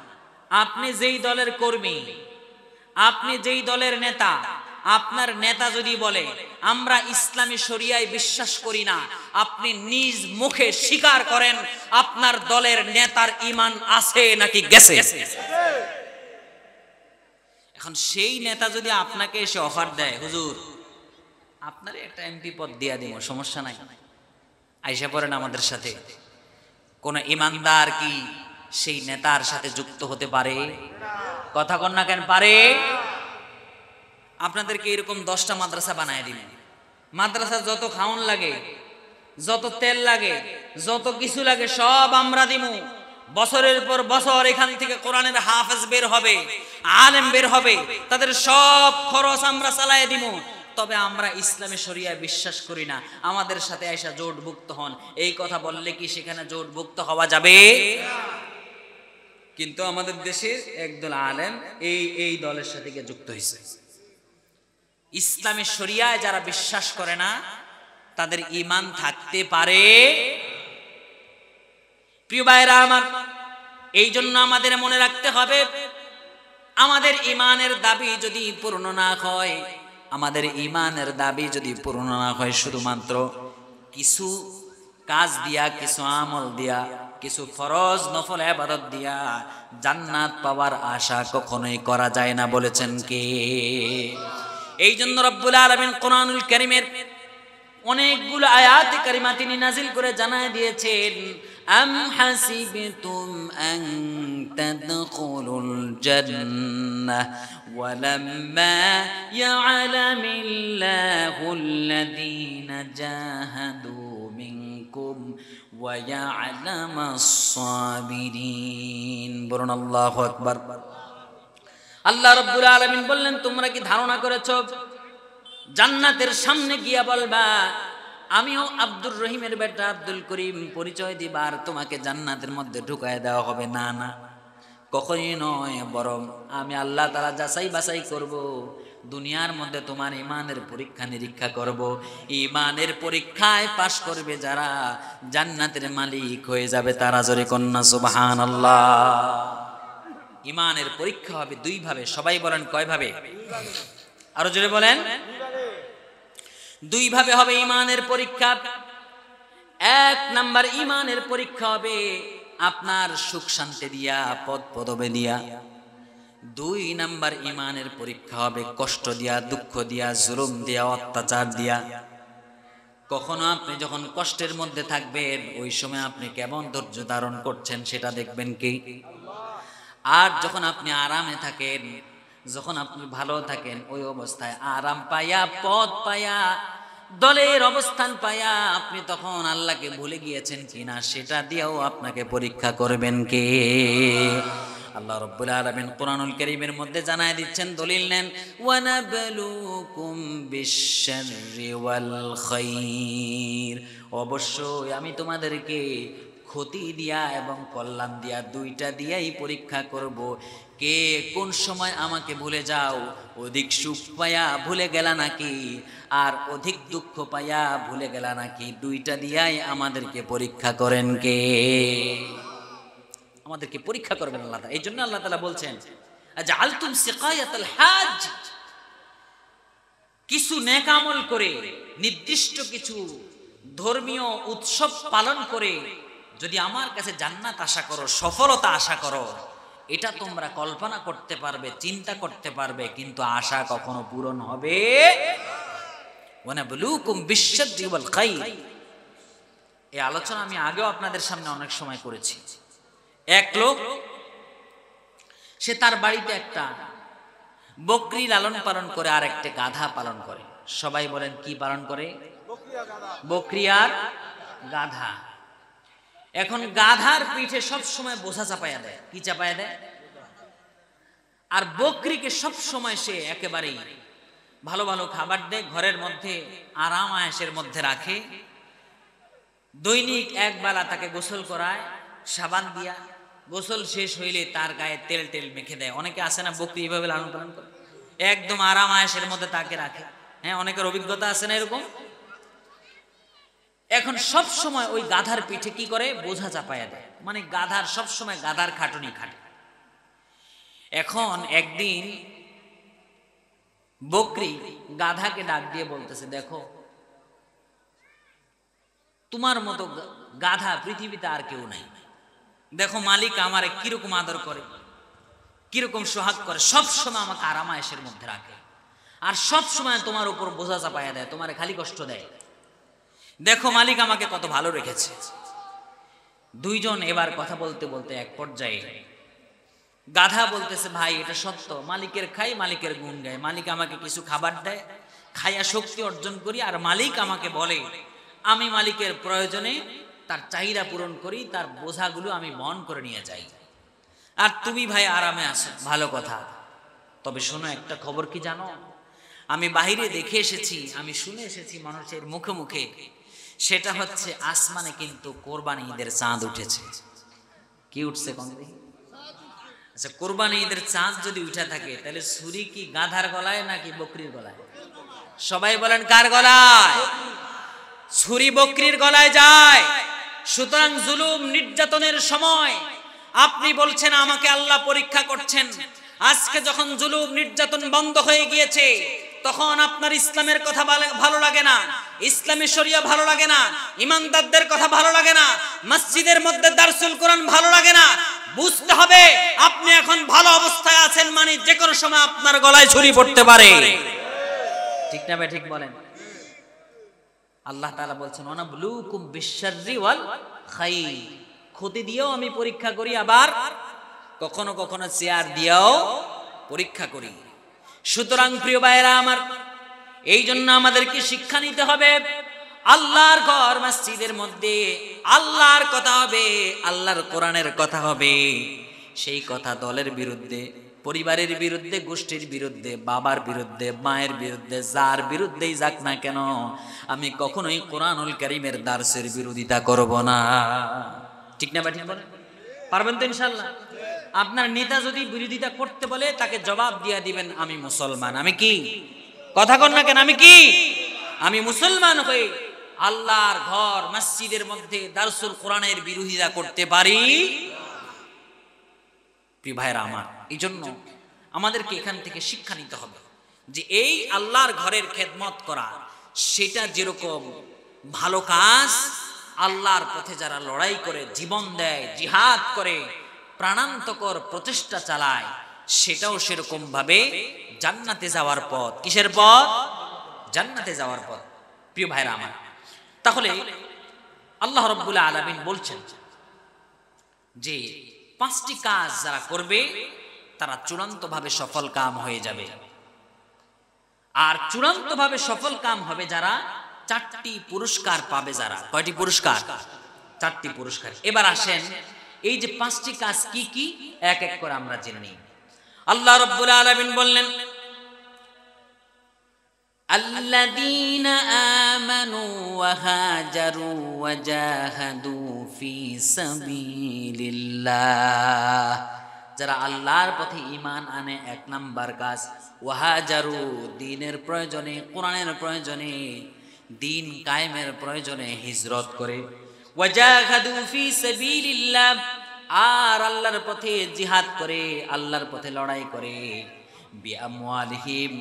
আপনি যেই দলের কর্মী, আপনি যেই দলের নেতা, আপনার নেতা যদি বলে আমরা ইসলামী শরিয়ায় বিশ্বাস করি না, আপনি নিজ মুখে স্বীকার করেন আপনার দলের নেতার ঈমান আছে নাকি গেছে। এখন সেই নেতা যদি আপনাকে এসে অফার দেয়, হুজুর আপনার একটা এমপি পদ দিয়া দিব, সমস্যা নাই, আইসা পড়েন আমাদের সাথে, কোন ইমানদার কি সেই নেতার সাথে যুক্ত হতে পারে? কথা কন না কেন? পারে? আপনাদেরকে এরকম 10টা মাদ্রাসা বানায় দিবেন, মাদ্রাসা যত খাওন লাগে, যত তেল লাগে, যত কিছু লাগে সব আমরা দিব। বছরের পর বছর এখান থেকে কোরআনের হাফেজ বের হবে, আলেম বের হবে, তাদের সব খরচ আমরা চালায় দিব। তবে আমরা ইসলামী শরিয়ায় বিশ্বাস করি না, আমাদের সাথে আইসা জোটভুক্ত হন। এই কথা বললে কি সেখানে জোটভুক্ত হওয়া যাবে? কিন্তু আমাদের দেশের একদল আলেম এই দলের সাথে গিয়ে যুক্ত হয়েছে। ইসলামী শরিয়ায় যারা বিশ্বাস করে না তাদের ঈমান থাকতে পারে? প্রিয় ভাইরা আমার, এই জন্য আমাদের মনে রাখতে হবে, আমাদের ঈমানের দাবি যদি পূর্ণ না হয়, আমাদের ঈমানের দাবি যদি পূর্ণ না হয় শুধুমাত্র কিছু কাজ দিয়া, কিছু আমল দিয়া, কিছু ফরজ নফল ইবাদত দিয়া জান্নাত পাওয়ার আশা কখনোই করা যায় না, বলেছেন কে? এই জন্য রব্বুল আলামিন কোরআনুল কারীমের অনেকগুলো আয়াত কারিমা তিনি নাজিল করে জানায় দিয়েছেন, আম হাসিবতুম আন তাদখুলুল জান্নাহ ওয়ালাম্মা ইয়া'লামিল্লাহুল্লাযীনা জাহাদু মিনকুম ওয়া ইয়া'লামাস সাবিরিন। বলুন আল্লাহু আকবার। আল্লাহ রাব্বুল আলামিন বললেন, তোমরা কি ধারণা করেছো জান্নাতের সামনে গিয়া বলবা আমিও আব্দুর রহিমের বেটা আব্দুল করিম, পরিচয় দিবার তোমাকে জান্নাতের মধ্যে ঢুকায় দেওয়া হবে? না না, কখনই নয়। বরং আমি আল্লাহ তাআলা যাচাই বাছাই করব, দুনিয়ার মধ্যে তোমার ঈমানের পরীক্ষা নিরীক্ষা করব। ঈমানের পরীক্ষায় পাশ করবে যারা, জান্নাতের মালিক হয়ে যাবে তারা। জোরে কন্যা সুবহানাল্লাহ। ঈমানের পরীক্ষা হবে দুই ভাবে। সবাই বলেন কয় ভাবে? আরো জোরে বলেন। দুই ভাবে হবে ঈমানের পরীক্ষা। এক নাম্বার ঈমানের পরীক্ষা হবে আপনার সুখ শান্তি দিয়া, পদ পদবে দিয়া। দুই নাম্বার ঈমানের পরীক্ষা হবে কষ্ট দিয়া, দুঃখ দিয়া, জুলুম দিয়া, অত্যাচার দিয়া। কখনো আপনি যখন কষ্টের মধ্যে থাকবেন ওই সময় আপনি কেমন ধৈর্য ধারণ করছেন সেটা দেখবেন কি? আর যখন আপনি আরামে থাকেন, যখন আপনি ভালো থাকেন, ওই অবস্থায় আরাম পাইয়া, পদ পাইয়া, দলের অবস্থান পাইয়া আপনি তখন আল্লাহকে ভুলে গিয়েছেন কিনা সেটা দিয়েও আপনাকে পরীক্ষা করবেন কে? আল্লাহ রাব্বুল আলামিন কোরআনুল কারীমের মধ্যে জানায় দিচ্ছেন, দলিল নেন, ওয়ানাবলুকুম বিশ-শাররি ওয়াল খাইর, অবশ্যই আমি তোমাদেরকে ক্ষতি দিয়া এবং কল্যাণ দিয়া, দুইটা দিয়াই পরীক্ষা করব। কে কোন সময় আমাকে ভুলে যাও, অধিক সুখ পাইয়া ভুলে গেলা নাকি, আর অধিক দুঃখ পাইয়া ভুলে গেলা নাকি, দুইটা দিয়াই আমাদেরকে পরীক্ষা করেন কে? আমাদেরকে পরীক্ষা করবেন আল্লাহ তাআলা। এই জন্য আল্লাহ তাআলা বলছেন, আজআলতুম সিকায়াতাল হাজ, কিছু নেক আমল করে, নির্দিষ্ট কিছু ধর্মীয় উৎসব পালন করে যদি আমার কাছে জান্নাত আশা করো, সফলতা আশা করো, এটা তোমরা কল্পনা করতে পারবে, চিন্তা করতে পারবে, কিন্তু আশা কখনো পূরণ হবে ওয়ানাবলুকুম বিশ-শাররি ওয়াল খাইর। এই আলোচনা আমি আগেও আপনাদের সামনে অনেক সময় করেছি। এক লোক, সে তার বাড়িতে একটা বকরি লালন পালন করে আর একটা গাধা পালন করে। সবাই বলেন কি পালন করে? বকরি আর গাধা। এখন গাধার পিঠে সব সময় বোঝা চাপায়া দেয়। কি চাপায়া দেয়? আর বকরিকে সব সময় সে একেবারেই ভালো ভালো খাবার দেয়, ঘরের মধ্যে আরাম আয়েশের মধ্যে রাখে, দৈনিক একবেলা তাকে গোসল করায় সাবান দিয়া, গোসল শেষ হইলে তার গায়ে তেল টেল মেখে দেয়। অনেকে আছে না বকরি এইভাবে লালন পালন করে, একদম আরাম আয়েশের মধ্যে তাকে রাখে। হ্যাঁ, অনেকের অভিজ্ঞতা আছে না এরকম। এখন সব সময় ওই গাধার পিঠে কি করে? বোঝা চাপায়া দেয়, মানে গাধার সব সময় গাধার খাটুনি খাটে। এখন একদিন বকরি গাধাকে ডাক দিয়ে বলতেছে, দেখো তোমার মতো গাধা পৃথিবীতে আর কেউ নাই। দেখো মালিক আমারে কিরকম আদর করে, কিরকম সোহাগ করে, সব সময় আমাকে আরাম আয়েশের মধ্যে রাখে, আর সব সময় তোমার উপর বোঝা চাপায়া দেয়, তোমারে খালি কষ্ট দেয়। দেখো মালিক আমাকে কত ভালো রেখেছে। দুইজন এবার কথা বলতে বলতে এক পর্যায়ে গাধা বলতেছে, ভাই এটা সত্য, মালিকের খাই, মালিকের গুণ গায়, মালিক আমাকে কিছু খাবার দেয়, খাইয়া শক্তি অর্জন করি, আর মালিক আমাকে বলে আমি মালিকের প্রয়োজনে তার চাহিদা পূরণ করি, তার বোঝাগুলো আমি বহন করে নিয়ে যাই, আর তুমি ভাই আরামে আছো। ভালো কথা, তবে শোনো একটা খবর কি জানো, আমি বাহিরে দেখে এসেছি, আমি শুনে এসেছি মানুষের মুখে মুখে, সেটা হচ্ছে আসমানে কিন্তু কোরবানি ঈদের চাঁদ উঠেছে। কি উঠছে কোন দিন? আচ্ছা, কোরবানি ঈদের চাঁদ যদি উঠে থাকে তাহলে ছুরি কি গাধার গলায় নাকি বকরির গলায়? সবাই বলেন কার গলায়? ছুরি বকরির গলায় যায়। সুতরাং জুলুম নির্যাতনের সময় আপনি বলছেন আমাকে আল্লাহ পরীক্ষা করছেন। আজকে যখন জুলুম নির্যাতন বন্ধ হয়ে গিয়েছে, তখন আপনার ইসলামের কথা ভালো লাগে না, ইসলামী শরিয়া ভালো লাগে না, ইমানদারদের কথা ভালো লাগে না, মসজিদের মধ্যে দারসুল কোরআন ভালো লাগে না। বুঝতে হবে আপনি এখন ভালো অবস্থায় আছেন, মানে যে কোনো সময় আপনার গলায় ছুরি পড়তে পারে। ঠিক না ভাই? ঠিক বলেন। আল্লাহ তাআলা বলছেন, ওয়ানাবলুকুম বিশ-শাররি ওয়াল খাইর, ক্ষতি দিয়েও আমি পরীক্ষা করি, আবার কখনো কখনো চেয়ার দিয়েও পরীক্ষা করি। সুতরাং প্রিয় ভাইরা আমার, এই জন্য আমাদেরকে শিক্ষা নিতে হবে, আল্লাহর ঘর মসজিদের মধ্যে আল্লাহর কথা হবে, আল্লাহর কোরআনের কথা হবে। সেই কথা দলের বিরুদ্ধে, পরিবারের বিরুদ্ধে, গোষ্ঠীর বিরুদ্ধে, বাবার বিরুদ্ধে, মায়ের বিরুদ্ধে, যার বিরুদ্ধেই যাক না কেন, আমি কখনোই কোরআনুল কারীমের দার্সের বিরোধিতা করব না। ঠিক না ভাই? ঠিক বলেন। পারবেন তো ইনশাআল্লাহ? আপনার নেতা যদি বিরোধিতা করতে বলে, তাকে জবাব দিয়ে দিবেন, আমি মুসলমান। আমি কি? কথা কন না কেন? আমি কি? আমি মুসলমান হয়ে আল্লাহর ঘর মসজিদের মধ্যে দারসুল কোরআনের বিরোধিতা করতে পারি? প্রিয় ভাইরা আমার, এই জন্য আমাদেরকে এখান থেকে শিক্ষা নিতে হবে যে এই আল্লাহর ঘরের খেদমত করা, সেটা যেরকম ভালো কাজ, আল্লাহর পথে যারা লড়াই করে, জীবন দেয়, জিহাদ করে, প্রাণান্তকর প্রচেষ্টা চালায়, সেটাও সেরকম ভাবে জান্নাতে যাওয়ার পথ। কিসের পথ? জান্নাতে যাওয়ার পথ। প্রিয় ভাইরা আমার, তাহলে আল্লাহ রাব্বুল আলামিন বলছেন যে 5টি কাজ যারা করবে তারা চূড়ান্তভাবে সফল কাম হয়ে যাবে। আর চূড়ান্তভাবে সফল কাম হবে যারা 4টি পুরস্কার পাবে। যারা কয়টি পুরস্কার? 4টি পুরস্কার। এবার আসেন এই যে 5টি কাজ কি কি এক এক করে আমরা জেনে নিই। আল্লাহ রাব্বুল আলামিন বললেন, আল্লাযীনা আমানু ওয়া হাজারু ওয়া জাহাদু ফি সাবিলিল্লাহ, যারা আল্লাহর পথে ঈমান আনে, 1 নাম্বার কাজ। ওয়া হাজারু, দ্বীনের প্রয়োজনে, কোরআনের প্রয়োজনে, দ্বীন কায়েমের প্রয়োজনে হিজরত করে। ওয়া জাহাদু ফি সাবিলিল্লাহ, আর আল্লাহর পথে জিহাদ করে, আল্লাহর পথে লড়াই করে। বিআমওয়ালিহিম,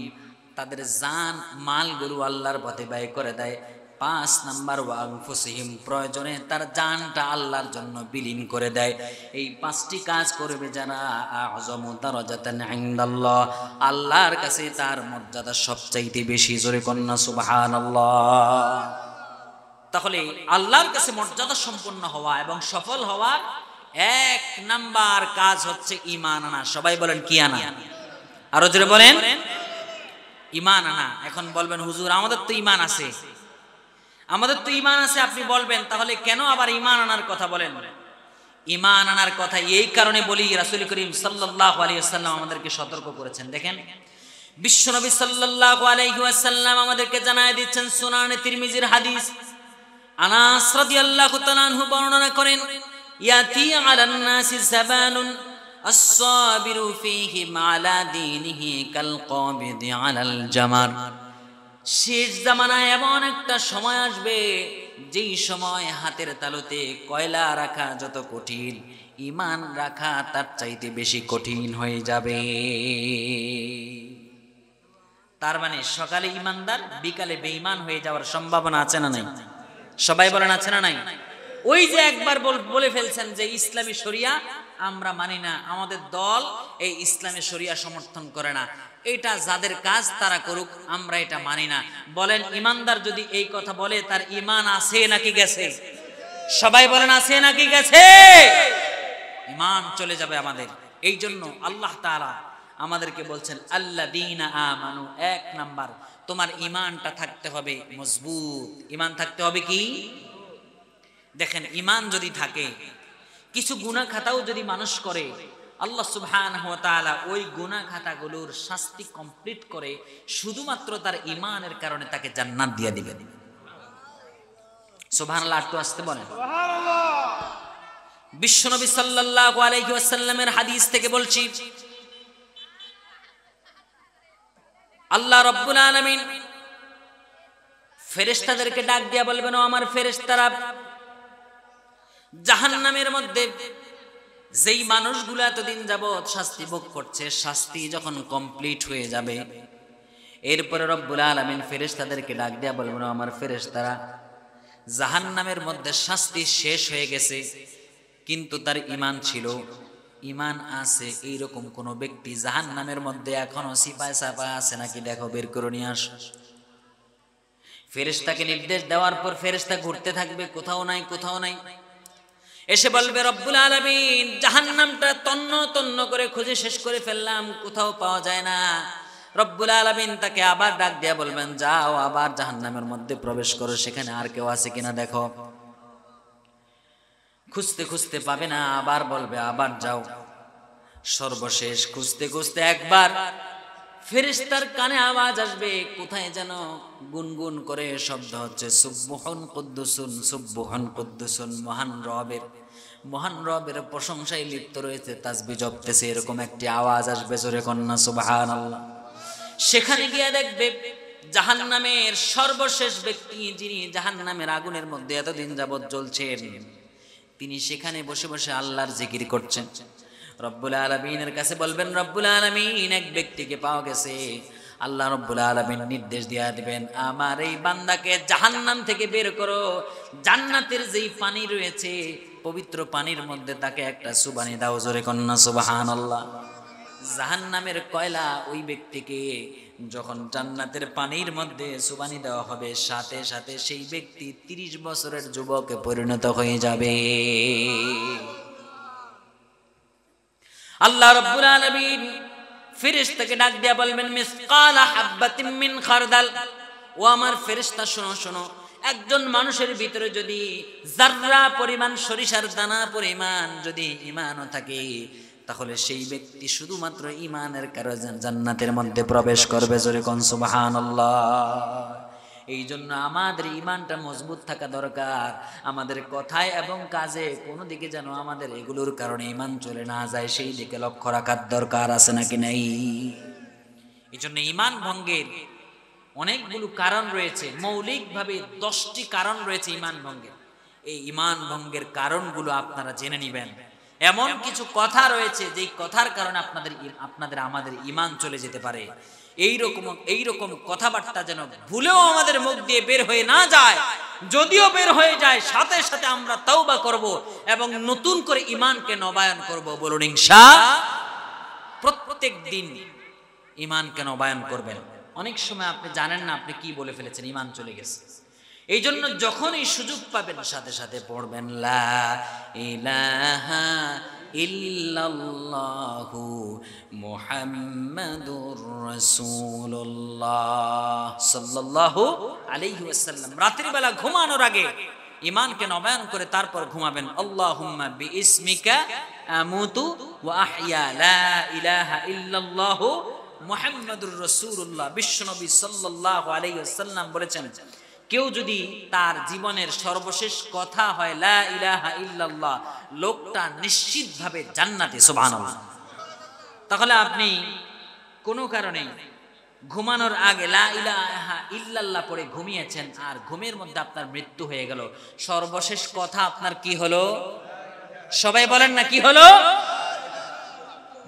তাদের জান মালগুলো আল্লাহর পথে ব্যয় করে দেয়। 5 নাম্বার ওয়া আনফুসিহিম, প্রয়োজনে তার জানটা আল্লাহর জন্য বিলীন করে দেয়। এই 5টি কাজ করবে যারা, আযমু দারাজাতান ইনদাল্লাহ, আল্লাহর কাছে তার মর্যাদা সবচাইতে বেশি। জোরে কন্না সুবহানাল্লাহ। তাহলে আল্লাহর কাছে মর্যাদা সম্পন্ন হওয়া এবং সফল হওয়ার 1 নাম্বার কাজ হচ্ছে ঈমান আনা। সবাই বলেন কি আনা? আরো জোরে বলেন, ঈমান আনা। এখন বলবেন হুজুর আমাদের তো ঈমান আছে, আমাদের তো ঈমান আছে। আপনি বলবেন তাহলে কেন আবার ঈমান আনার কথা বলেন? ঈমান আনার কথা এই কারণে বলি, রাসূল করিম সাল্লাল্লাহু আলাইহি ওয়াসাল্লাম আমাদেরকে সতর্ক করেছেন। দেখেন বিশ্বনবী সাল্লাল্লাহু আলাইহি ওয়াসাল্লাম আমাদেরকে জানায় দিচ্ছেন, সুনানে তিরমিজির হাদিস, আনাস রাদিয়াল্লাহু তাআলা আনহু বর্ণনা করেন, ইয়াতি আলান নাসি যাবানুন আস-সাবিরু ফীহি আলা দীনিহি কাল কাবিদি আলাল জামার। শেষ জামানায় এমন একটা সময় আসবে যেই সময় হাতের তালুতে কয়লা রাখা যত কঠিন, ঈমান রাখা তার চাইতে বেশি কঠিন হয়ে যাবে। তার মানে সকালে ঈমানদার, বিকালে বেঈমান হয়ে যাওয়ার সম্ভাবনা আছে না নাই? সবাই বলেন আছে না নাই? ওই যে একবার বলে ফেলছেন যে ইসলামী শরিয়া আমরা মানি না, আমাদের দল এই ইসলামী শরিয়া সমর্থন করে না, এটা যাদের কাজ তারা করুক, আমরা এটা মানি না। বলেন ঈমানদার যদি এই কথা বলে তার ঈমান আছে নাকি গেছে? সবাই বলেন আছে নাকি গেছে? ঈমান চলে যাবে আমাদের। এই জন্য আল্লাহ তাআলা আমাদেরকে বলছেন আল্লাযীনা আমানু, 1 নাম্বার তোমার ঈমানটা থাকতে হবে মজবুত। ঈমান থাকতে হবে কি? দেখেন ঈমান যদি থাকে, কিছু গুনাহ খাতাও যদি মানুষ করে, আল্লাহ সুবহানাহু ওয়া তাআলা ওই গুনাহ খাতাগুলোর শাস্তি কমপ্লিট করে শুধুমাত্র তার ঈমানের কারণে তাকে জান্নাত দিয়ে দিবেন। সুবহানাল্লাহ। একটু আসতে বলেন সুবহানাল্লাহ। বিশ্বনবী সাল্লাল্লাহু আলাইহি ওয়াসাল্লামের হাদিস থেকে বলছি, আল্লাহ রাব্বুল আলামিন ফেরেশতাদেরকে ডাক দিয়া বলবেন, ও আমার ফেরেশতারা, জাহান্নামের মধ্যে যেই মানুষগুলো এতদিন যাবত শাস্তি ভোগ করছে, শাস্তি যখন কমপ্লিট হয়ে যাবে, এরপরে রব্বুল আলামিন ফেরেশতাদেরকে ডাক দিয়া বলবেন, আমার ফেরেশতারা, জাহান্নামের মধ্যে শাস্তি শেষ হয়ে গেছে কিন্তু তার ঈমান ছিল, ঈমান আছে, এইরকম কোন ব্যক্তি জাহান্নামের মধ্যে এখনো সিপায় সাপায় আছে নাকি দেখো, বের করে নিয়ে আসো। ফেরেশতাকে নির্দেশ দেওয়ার পর ফেরেশতা ঘুরতে থাকবে, কোথাও নাই কোথাও নাই। এসে বলবে রব্বুল আলামিন, জাহান্নামটা তন্ন তন্ন করে খুঁজে শেষ করে ফেললাম, কোথাও পাওয়া যায় না। রব্বুল আলামিন তাকে আবার ডাক দিয়া বলবেন, যাও আবার জাহান্নামের মধ্যে প্রবেশ করো, সেখানে আর কেউ আছে কিনা দেখো। খুঁজতে খুঁজতে পাবে না, আবার বলবে আবার যাও। সর্বশেষ খুঁজতে খুঁজতে একবার ফেরেশতার কানে আওয়াজ আসবে, কোথায় যেন গুনগুন করে শব্দ হচ্ছে, সুবহান কুদ্দুসুন সুবহান কুদ্দুসুন, মহান রবের প্রশংসায় লিপ্ত রয়েছে, তাসবিহ জপতেছে, এরকম একটি আওয়াজ আসবে। জোরে কন্না সুবহানাল্লাহ। সেখানে গিয়ে দেখবে জাহান্নামের সর্বশেষ ব্যক্তি, যিনি জাহান্নামের আগুনের মধ্যে এতদিন যাবত জ্বলছেন, তিনি সেখানে বসে বসে আল্লাহর জিকির করছেন। রব্বুল আলামিনের কাছে বলবেন, রব্বুল আলামিন, এক ব্যক্তিকে পাওয়া গেছে। আল্লাহ রব্বুল আলামিন নির্দেশ দিয়ে দিবেন, আমার এই বান্দাকে জাহান্নাম থেকে বের করো, জান্নাতের যেই পানি রয়েছে পবিত্র পানির মধ্যে তাকে একটা সুবানি দাও। জোরে কন্না সুবহানাল্লাহ। জাহান্নামের কয়লা ওই ব্যক্তিকে যখন জান্নাতের পানির মধ্যে চুবানি দেওয়া হবে, সাথে সাথে সেই ব্যক্তি 30 বছরের যুবকে পরিণত হয়ে যাবে। আল্লাহ রাব্বুল আলামিন ফেরেশতাকে ডাক দিয়া বলবেন, মিসকালা হাববাতিন মিন খারদাল, ও আমার ফেরেশতা শোনো শোনো, একজন মানুষের ভিতরে যদি যাররা পরিমাণ সরিষার দানা পরিমাণ যদি ঈমানও থাকে, তাহলে সেই ব্যক্তি শুধুমাত্র ঈমানের কারণে জান্নাতের মধ্যে প্রবেশ করবে। জোরে কোন সুবহানাল্লাহ। এই জন্য আমাদের ঈমানটা মজবুত থাকা দরকার। আমাদের কথায় এবং কাজে কোনো দিকে যেন আমাদের এগুলোর কারণে ঈমান চলে না যায়, সেই দিকে লক্ষ্য রাখার দরকার আছে নাকি নাই? এই জন্য ঈমান ভঙ্গের অনেকগুলো কারণ রয়েছে, মৌলিকভাবে 10টি কারণ রয়েছে ঈমান ভঙ্গের। এই ঈমান ভঙ্গের কারণগুলো আপনারা জেনে নেবেন। এমন কিছু কথা রয়েছে যেই কথার কারণে আপনাদের আমাদের ঈমান চলে যেতে পারে। এইরকম কথাবার্তা যেন ভুলেও আমাদের মুখ দিয়ে বের হয়ে না যায়। যদিও বের হয়ে যায়, সাথে সাথে আমরা তওবা করব এবং নতুন করে ঈমানকে নবায়ন করব। বলুন ইনশাআল্লাহ। প্রত্যেক দিন ঈমানকে নবায়ন করবেন। অনেক সময় আপনি জানেন না আপনি কি বলে ফেলেছেন, ঈমান চলে গেছে। এই জন্য যখনই সুযোগ পাবেন সাথে সাথে পড়বেন লা ইলাহা ইল্লাল্লাহু মুহাম্মাদুর রাসূলুল্লাহ সাল্লাল্লাহু আলাইহি ওয়াসাল্লাম। রাতের বেলা ঘুমানোর আগে ঈমানকে নবায়ন করে তারপর ঘুমাবেন। আল্লাহুম্মা বিইসমিকা আমুতু ওয়া আহইয়া লা ইলাহা ইল্লাল্লাহু মুহাম্মাদুর রাসূলুল্লাহ। বিশ্বনবী সাল্লাল্লাহু আলাইহি ওয়াসাল্লাম বলেছেন, কেউ যদি তার জীবনের সর্বশেষ কথা হয় লা ইলাহা ইল্লাল্লাহ, লোকটা নিশ্চিতভাবে জান্নাতে। সুবহানাল্লাহ। তাহলে আপনি কোনো কারণে ঘুমানোর আগে লা ইলাহা ইল্লাল্লাহ পড়ে ঘুমিয়েছেন, আর ঘুমের মধ্যে আপনার মৃত্যু হয়ে গেল, সর্বশেষ কথা আপনার কি হলো? সবাই বলেন না কি হলো?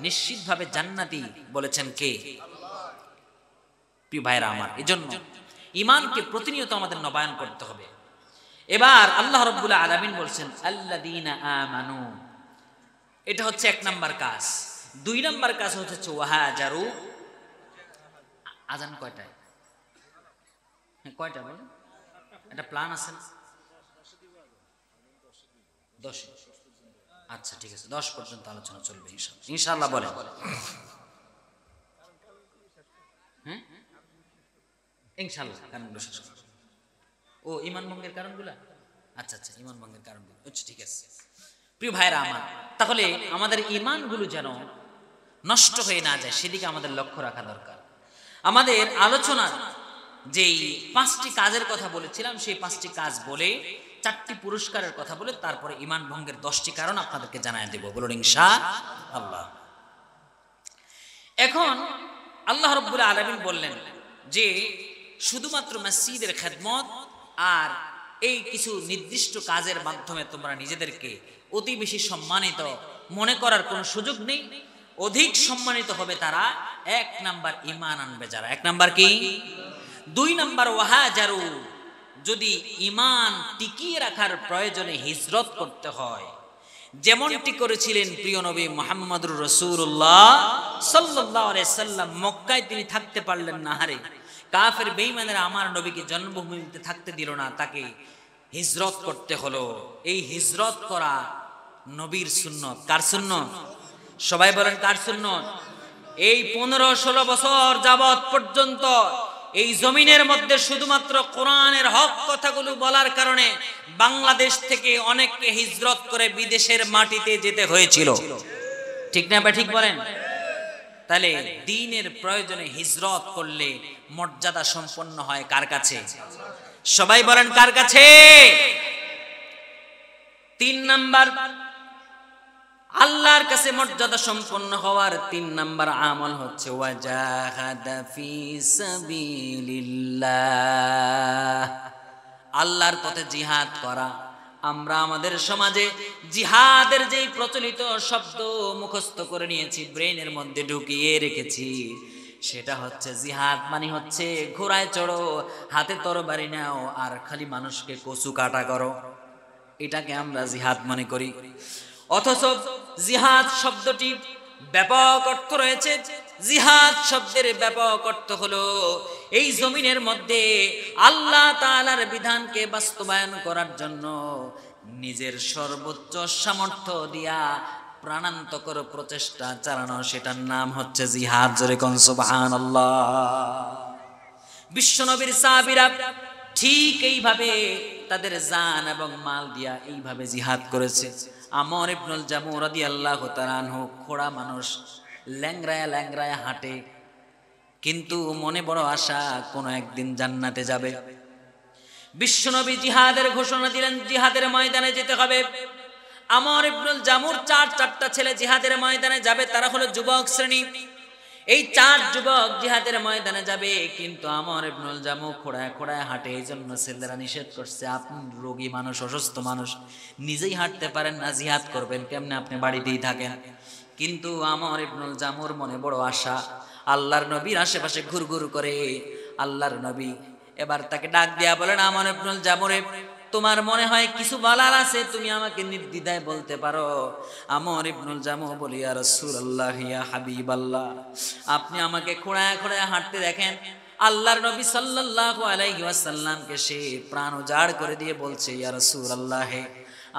নিশ্চিতভাবে জান্নাতি বলেছেন কে? প্রিয় ভাইরা আমার, এজন্য ঈমানকে প্রতিনিয়ত আমাদের নবায়ন করতে হবে। এবার আল্লাহ রাব্বুল আলামিন বলছেন আল্লাযীনা আমানু, এটা হচ্ছে 1 নাম্বার কাজ। 2 নাম্বার কাজ হচ্ছে ওয়াহাজারু। আজান কয়টায়? কয়টা বলেন? এটা প্ল্যান আছে না? 10। আচ্ছা ঠিক আছে, 10 পর্যন্ত আলোচনা চলবে ইনশাআল্লাহ। ইনশাআল্লাহ বলেন। হ্যাঁ ইনশাআল্লাহ কারণগুলো শেষ করব। ও ঈমান ভঙ্গের কারণগুলো, আচ্ছা আচ্ছা ঈমান ভঙ্গের কারণগুলো, আচ্ছা ঠিক আছে। প্রিয় ভাইরা আমার, তাহলে আমাদের ঈমানগুলো যেন নষ্ট হয়ে না যায় সেদিকে আমাদের লক্ষ্য রাখা দরকার। আমাদের আলোচনার যেই 5টি কাজের কথা বলেছিলাম, সেই 5টি কাজ বলে 4টি পুরস্কারের কথা বলে তারপরে ঈমান ভঙ্গের 10টি কারণ আপনাদেরকে জানায় দেব। বলুন ইনশাআল্লাহ। এখন আল্লাহ রাব্বুল আলামিন বললেন যে শুধুমাত্র মসজিদের খেদমত আর এই কিছু নির্দিষ্ট কাজের মাধ্যমে তোমরা নিজেদেরকে অতি বেশি সম্মানিত মনে করার কোনো সুযোগ নেই। অধিক সম্মানিত হবে তারা 1 নাম্বার ঈমান আনবে যারা। 1 নাম্বার কি? 2 নাম্বার ওয়াহাজারু, যদি ঈমান টিকিয়ে রাখার প্রয়োজনে হিজরত করতে হয়, যেমনটি করেছিলেন প্রিয় নবী মুহাম্মদুর রাসূলুল্লাহ সাল্লাল্লাহু আলাইহি সাল্লাম। মক্কায় তিনি থাকতে পারলেন না, হারে কাফের বেঈমানেরা আমার নবীকে জন্মভূমিতে থাকতে দিল না, তাকে হিজরত করতে হলো। এই হিজরত করা নবীর সুন্নত। কার সুন্নত? সবাই বলেন কার সুন্নত? এই 15-16 বছর যাবত পর্যন্ত এই জমিনের মধ্যে শুধুমাত্র কোরআনের হক কথাগুলো বলার কারণে বাংলাদেশ থেকে অনেককে হিজরত করে বিদেশের মাটিতে যেতে হয়েছিল। ঠিক না? ঠিক বলেন। তাহলে দ্বীনের প্রয়োজনে হিজরত করলে মর্যাদা সম্পন্ন হয় কার কাছে? সবাই বলেন কার কাছে? 3 নাম্বার আল্লাহর কাছে মর্যাদা সম্পন্ন হওয়ার 3 নাম্বার আমল হচ্ছে ওয়াজাহাদা ফি সাবিলিল্লাহ, আল্লাহর পথে জিহাদ করা। আমরা আমাদের সমাজে জিহাদের যেই প্রচলিত শব্দ মুখস্থ করে নিয়েছি, ব্রেনের মধ্যে ঢুকিয়ে রেখেছি, সেটা হচ্ছে জিহাদ মানে হচ্ছে ঘোড়ায় চড়ো, হাতে তরবারি নাও, আর খালি মানুষকে কচু কাটা করো, এটাকে আমরা জিহাদ মনে করি। অথচ জিহাদ শব্দটি ব্যাপক অর্থ রয়েছে। জিহাদ শব্দের ব্যাপক অর্থ হলো এই জমিনের মধ্যে আল্লাহ তাআলার বিধানকে বাস্তবায়ন করার জন্য নিজের সর্বোচ্চ সামর্থ্য দিয়া প্রাণান্তকর প্রচেষ্টা চালানো, সেটার নাম হচ্ছে জিহাদ। জোরে কোন সুবহানাল্লাহ। বিশ্বনবীর সাহাবীরা ঠিক এইভাবে তাদের জান এবং মাল দিয়া এইভাবে জিহাদ করেছে। আমর ইবনুল জামু রাদিয়াল্লাহু তাআলা আনহু খোড়া মানুষ, ল্যাংড়ায়া ল্যাংড়ায়া হাঁটে, কিন্তু মনে বড় আশা কোনো একদিন জান্নাতে যাবে। বিশ্বনবী জিহাদের ঘোষণা দিলেন, জিহাদের ময়দানে যেতে হবে। আমর ইবনুল জামুর চারটা ছেলে জিহাদের ময়দানে যাবে। তারা হলো যুবক শ্রেণী। এই 4 যুবক জিহাদের ময়দানে যাবে, কিন্তু আমর ইবনুল জামু খোড়ায় খোড়ায় হাঁটে। এই জন্য ছেলেরা নিষেধ করছে, আপনি রোগী মানুষ, অসুস্থ মানুষ, নিজেই হাঁটতে পারেন না, জিহাদ করবেন কেমনে? আপনি বাড়িতেই থাকেন। কিন্তু আমর ইবনুল জামুর মনে বড় আশা, আল্লাহর নবীর আশেপাশে ঘুরঘুর করে। আল্লাহর নবী এবার তাকে ডাক দিয়া বলেন, আমর ইবনুল জামুরে, তোমার মনে হয় কিছু বলার আছে, তুমি আমাকে নির্দ্বিধায় বলতে পারো। আমর ইবনুল জামু বলি, ইয়া রাসূলুল্লাহ, ইয়া হাবিবাল্লাহ, আপনি আমাকে খোঁড়ায় খোঁড়ায় হাঁটতে দেখেন। আল্লাহর নবী সাল্লাল্লাহু আলাইহি ওয়াসাল্লামকে সে প্রাণ উজাড় করে দিয়ে বলছে, ইয়া রাসূলুল্লাহ,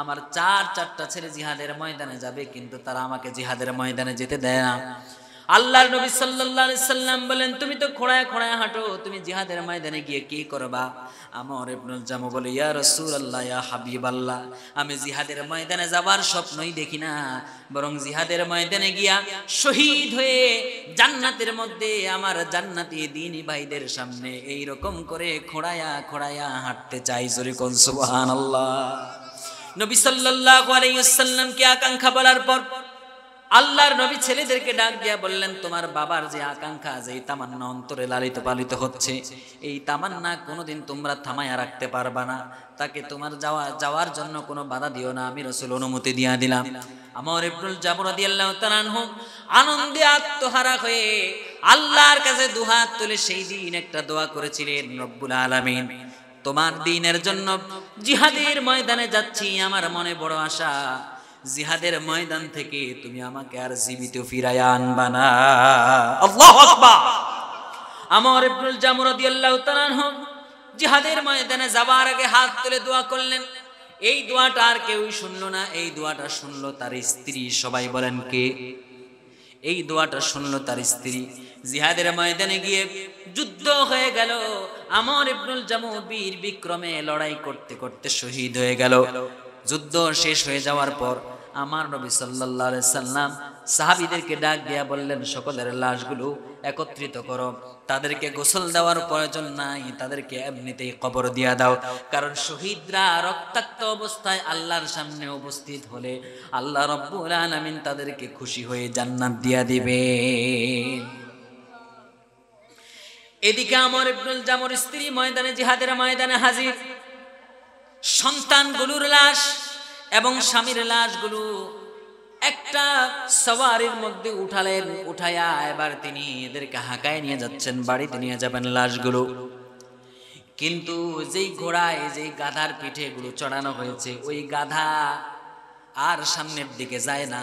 আমার চারটা ছেলে জিহাদের ময়দানে যাবে, কিন্তু তারা আমাকে জিহাদের ময়দানে যেতে দেয় না। আল্লাহর নবী সাল্লাল্লাহু আলাইহি সাল্লাম বলেন, তুমি তো খোঁড়ায় খোঁড়ায় হাঁটো, তুমি জিহাদের ময়দানে গিয়ে কি করবা? আমর ইবনুল জামু বলে, ইয়া রাসূলুল্লাহ, ইয়া হাবিবাল্লাহ, আমি জিহাদের ময়দানে যাবার স্বপ্নই দেখি না, বরং জিহাদের ময়দানে গিয়া শহীদ হয়ে জান্নাতের মধ্যে আমার জান্নাতি দ্বীনি ভাইদের সামনে এই রকম করে খোঁড়ায়া খোঁড়ায়া হাঁটতে চাই। জোরে কোন সুবহানাল্লাহ। নবী সাল্লাল্লাহু আলাইহি ওয়াসাল্লাম কি আকাঙ্ক্ষা বলার পর আল্লাহর নবী ছেলেদেরকে ডাক দিয়া বললেন, তোমার বাবার যে আকাঙ্ক্ষা, যে তামান্না অন্তরে লালিত পালিত হচ্ছে, এই তামান্না কোনোদিন তোমরা থামায়া রাখতে পারবা না। তাকে তোমার যাওয়ার জন্য কোনো বাধা দিও না, আমি রাসূল অনুমতি দিয়া দিলাম। আমর ইবনুল জামু রাদিয়াল্লাহু তাআলা আনহু আনন্দে আত্মহারা হয়ে আল্লাহর কাছে দুহাত তুলে সেই দিন একটা দোয়া করেছিলেন, রব্বুল আলামিন, তোমার দ্বীনের জন্য জিহাদের ময়দানে যাচ্ছি, আমার মনে বড় আশা, জিহাদের ময়দান থেকে তুমি আমাকে আর জীবিত ফিরায়া আনবা না। আল্লাহু আকবার। আমর ইবনুল জামু রাদিয়াল্লাহু তাআলা আনহু জিহাদের ময়দানে যাবার আগে হাত তুলে দোয়া করলেন। এই দোয়াটা আর কেউই শুনলো না, এই দোয়াটা শুনলো তার স্ত্রী। সবাই বলেন কে? এই দোয়াটা শুনলো তার স্ত্রী। জিহাদের ময়দানে গিয়ে যুদ্ধ হয়ে গেল। আমর ইবনুল জামু বীর বিক্রমে লড়াই করতে করতে শহীদ হয়ে গেল। যুদ্ধ শেষ হয়ে যাওয়ার পর আমার নবী সাল্লাল্লাহু আলাইহি সাল্লাম সাহাবীদেরকে ডাক দিয়া বললেন, সকলের লাশগুলো একত্রিত করো, তাদেরকে গোসল দেওয়ার প্রয়োজন নাই, তাদেরকে এমনিতেই কবর দিয়া দাও। কারণ শহীদরা রক্তাক্ত অবস্থায় আল্লাহর সামনে উপস্থিত হলে আল্লাহ রাব্বুল আলামিন তাদেরকে খুশি হয়ে জান্নাত দিয়া দিবে। এদিকে আমর ইবনুল জামুর স্ত্রী ময়দানে, জিহাদের ময়দানে হাজির। সন্তানগুলোর লাশ এবং স্বামীর লাশগুলো একটা সওয়ারির মধ্যে উঠালেন। উঠায়া এবার তিনি এদেরকে হাঁকায় নিয়ে যাচ্ছেন, বাড়িতে নিয়ে যাবেন লাশগুলো। কিন্তু যেই ঘোড়ায়, যেই গাধার পিঠে এগুলো চড়ানো হয়েছে, ওই গাধা আর সামনের দিকে যায় না।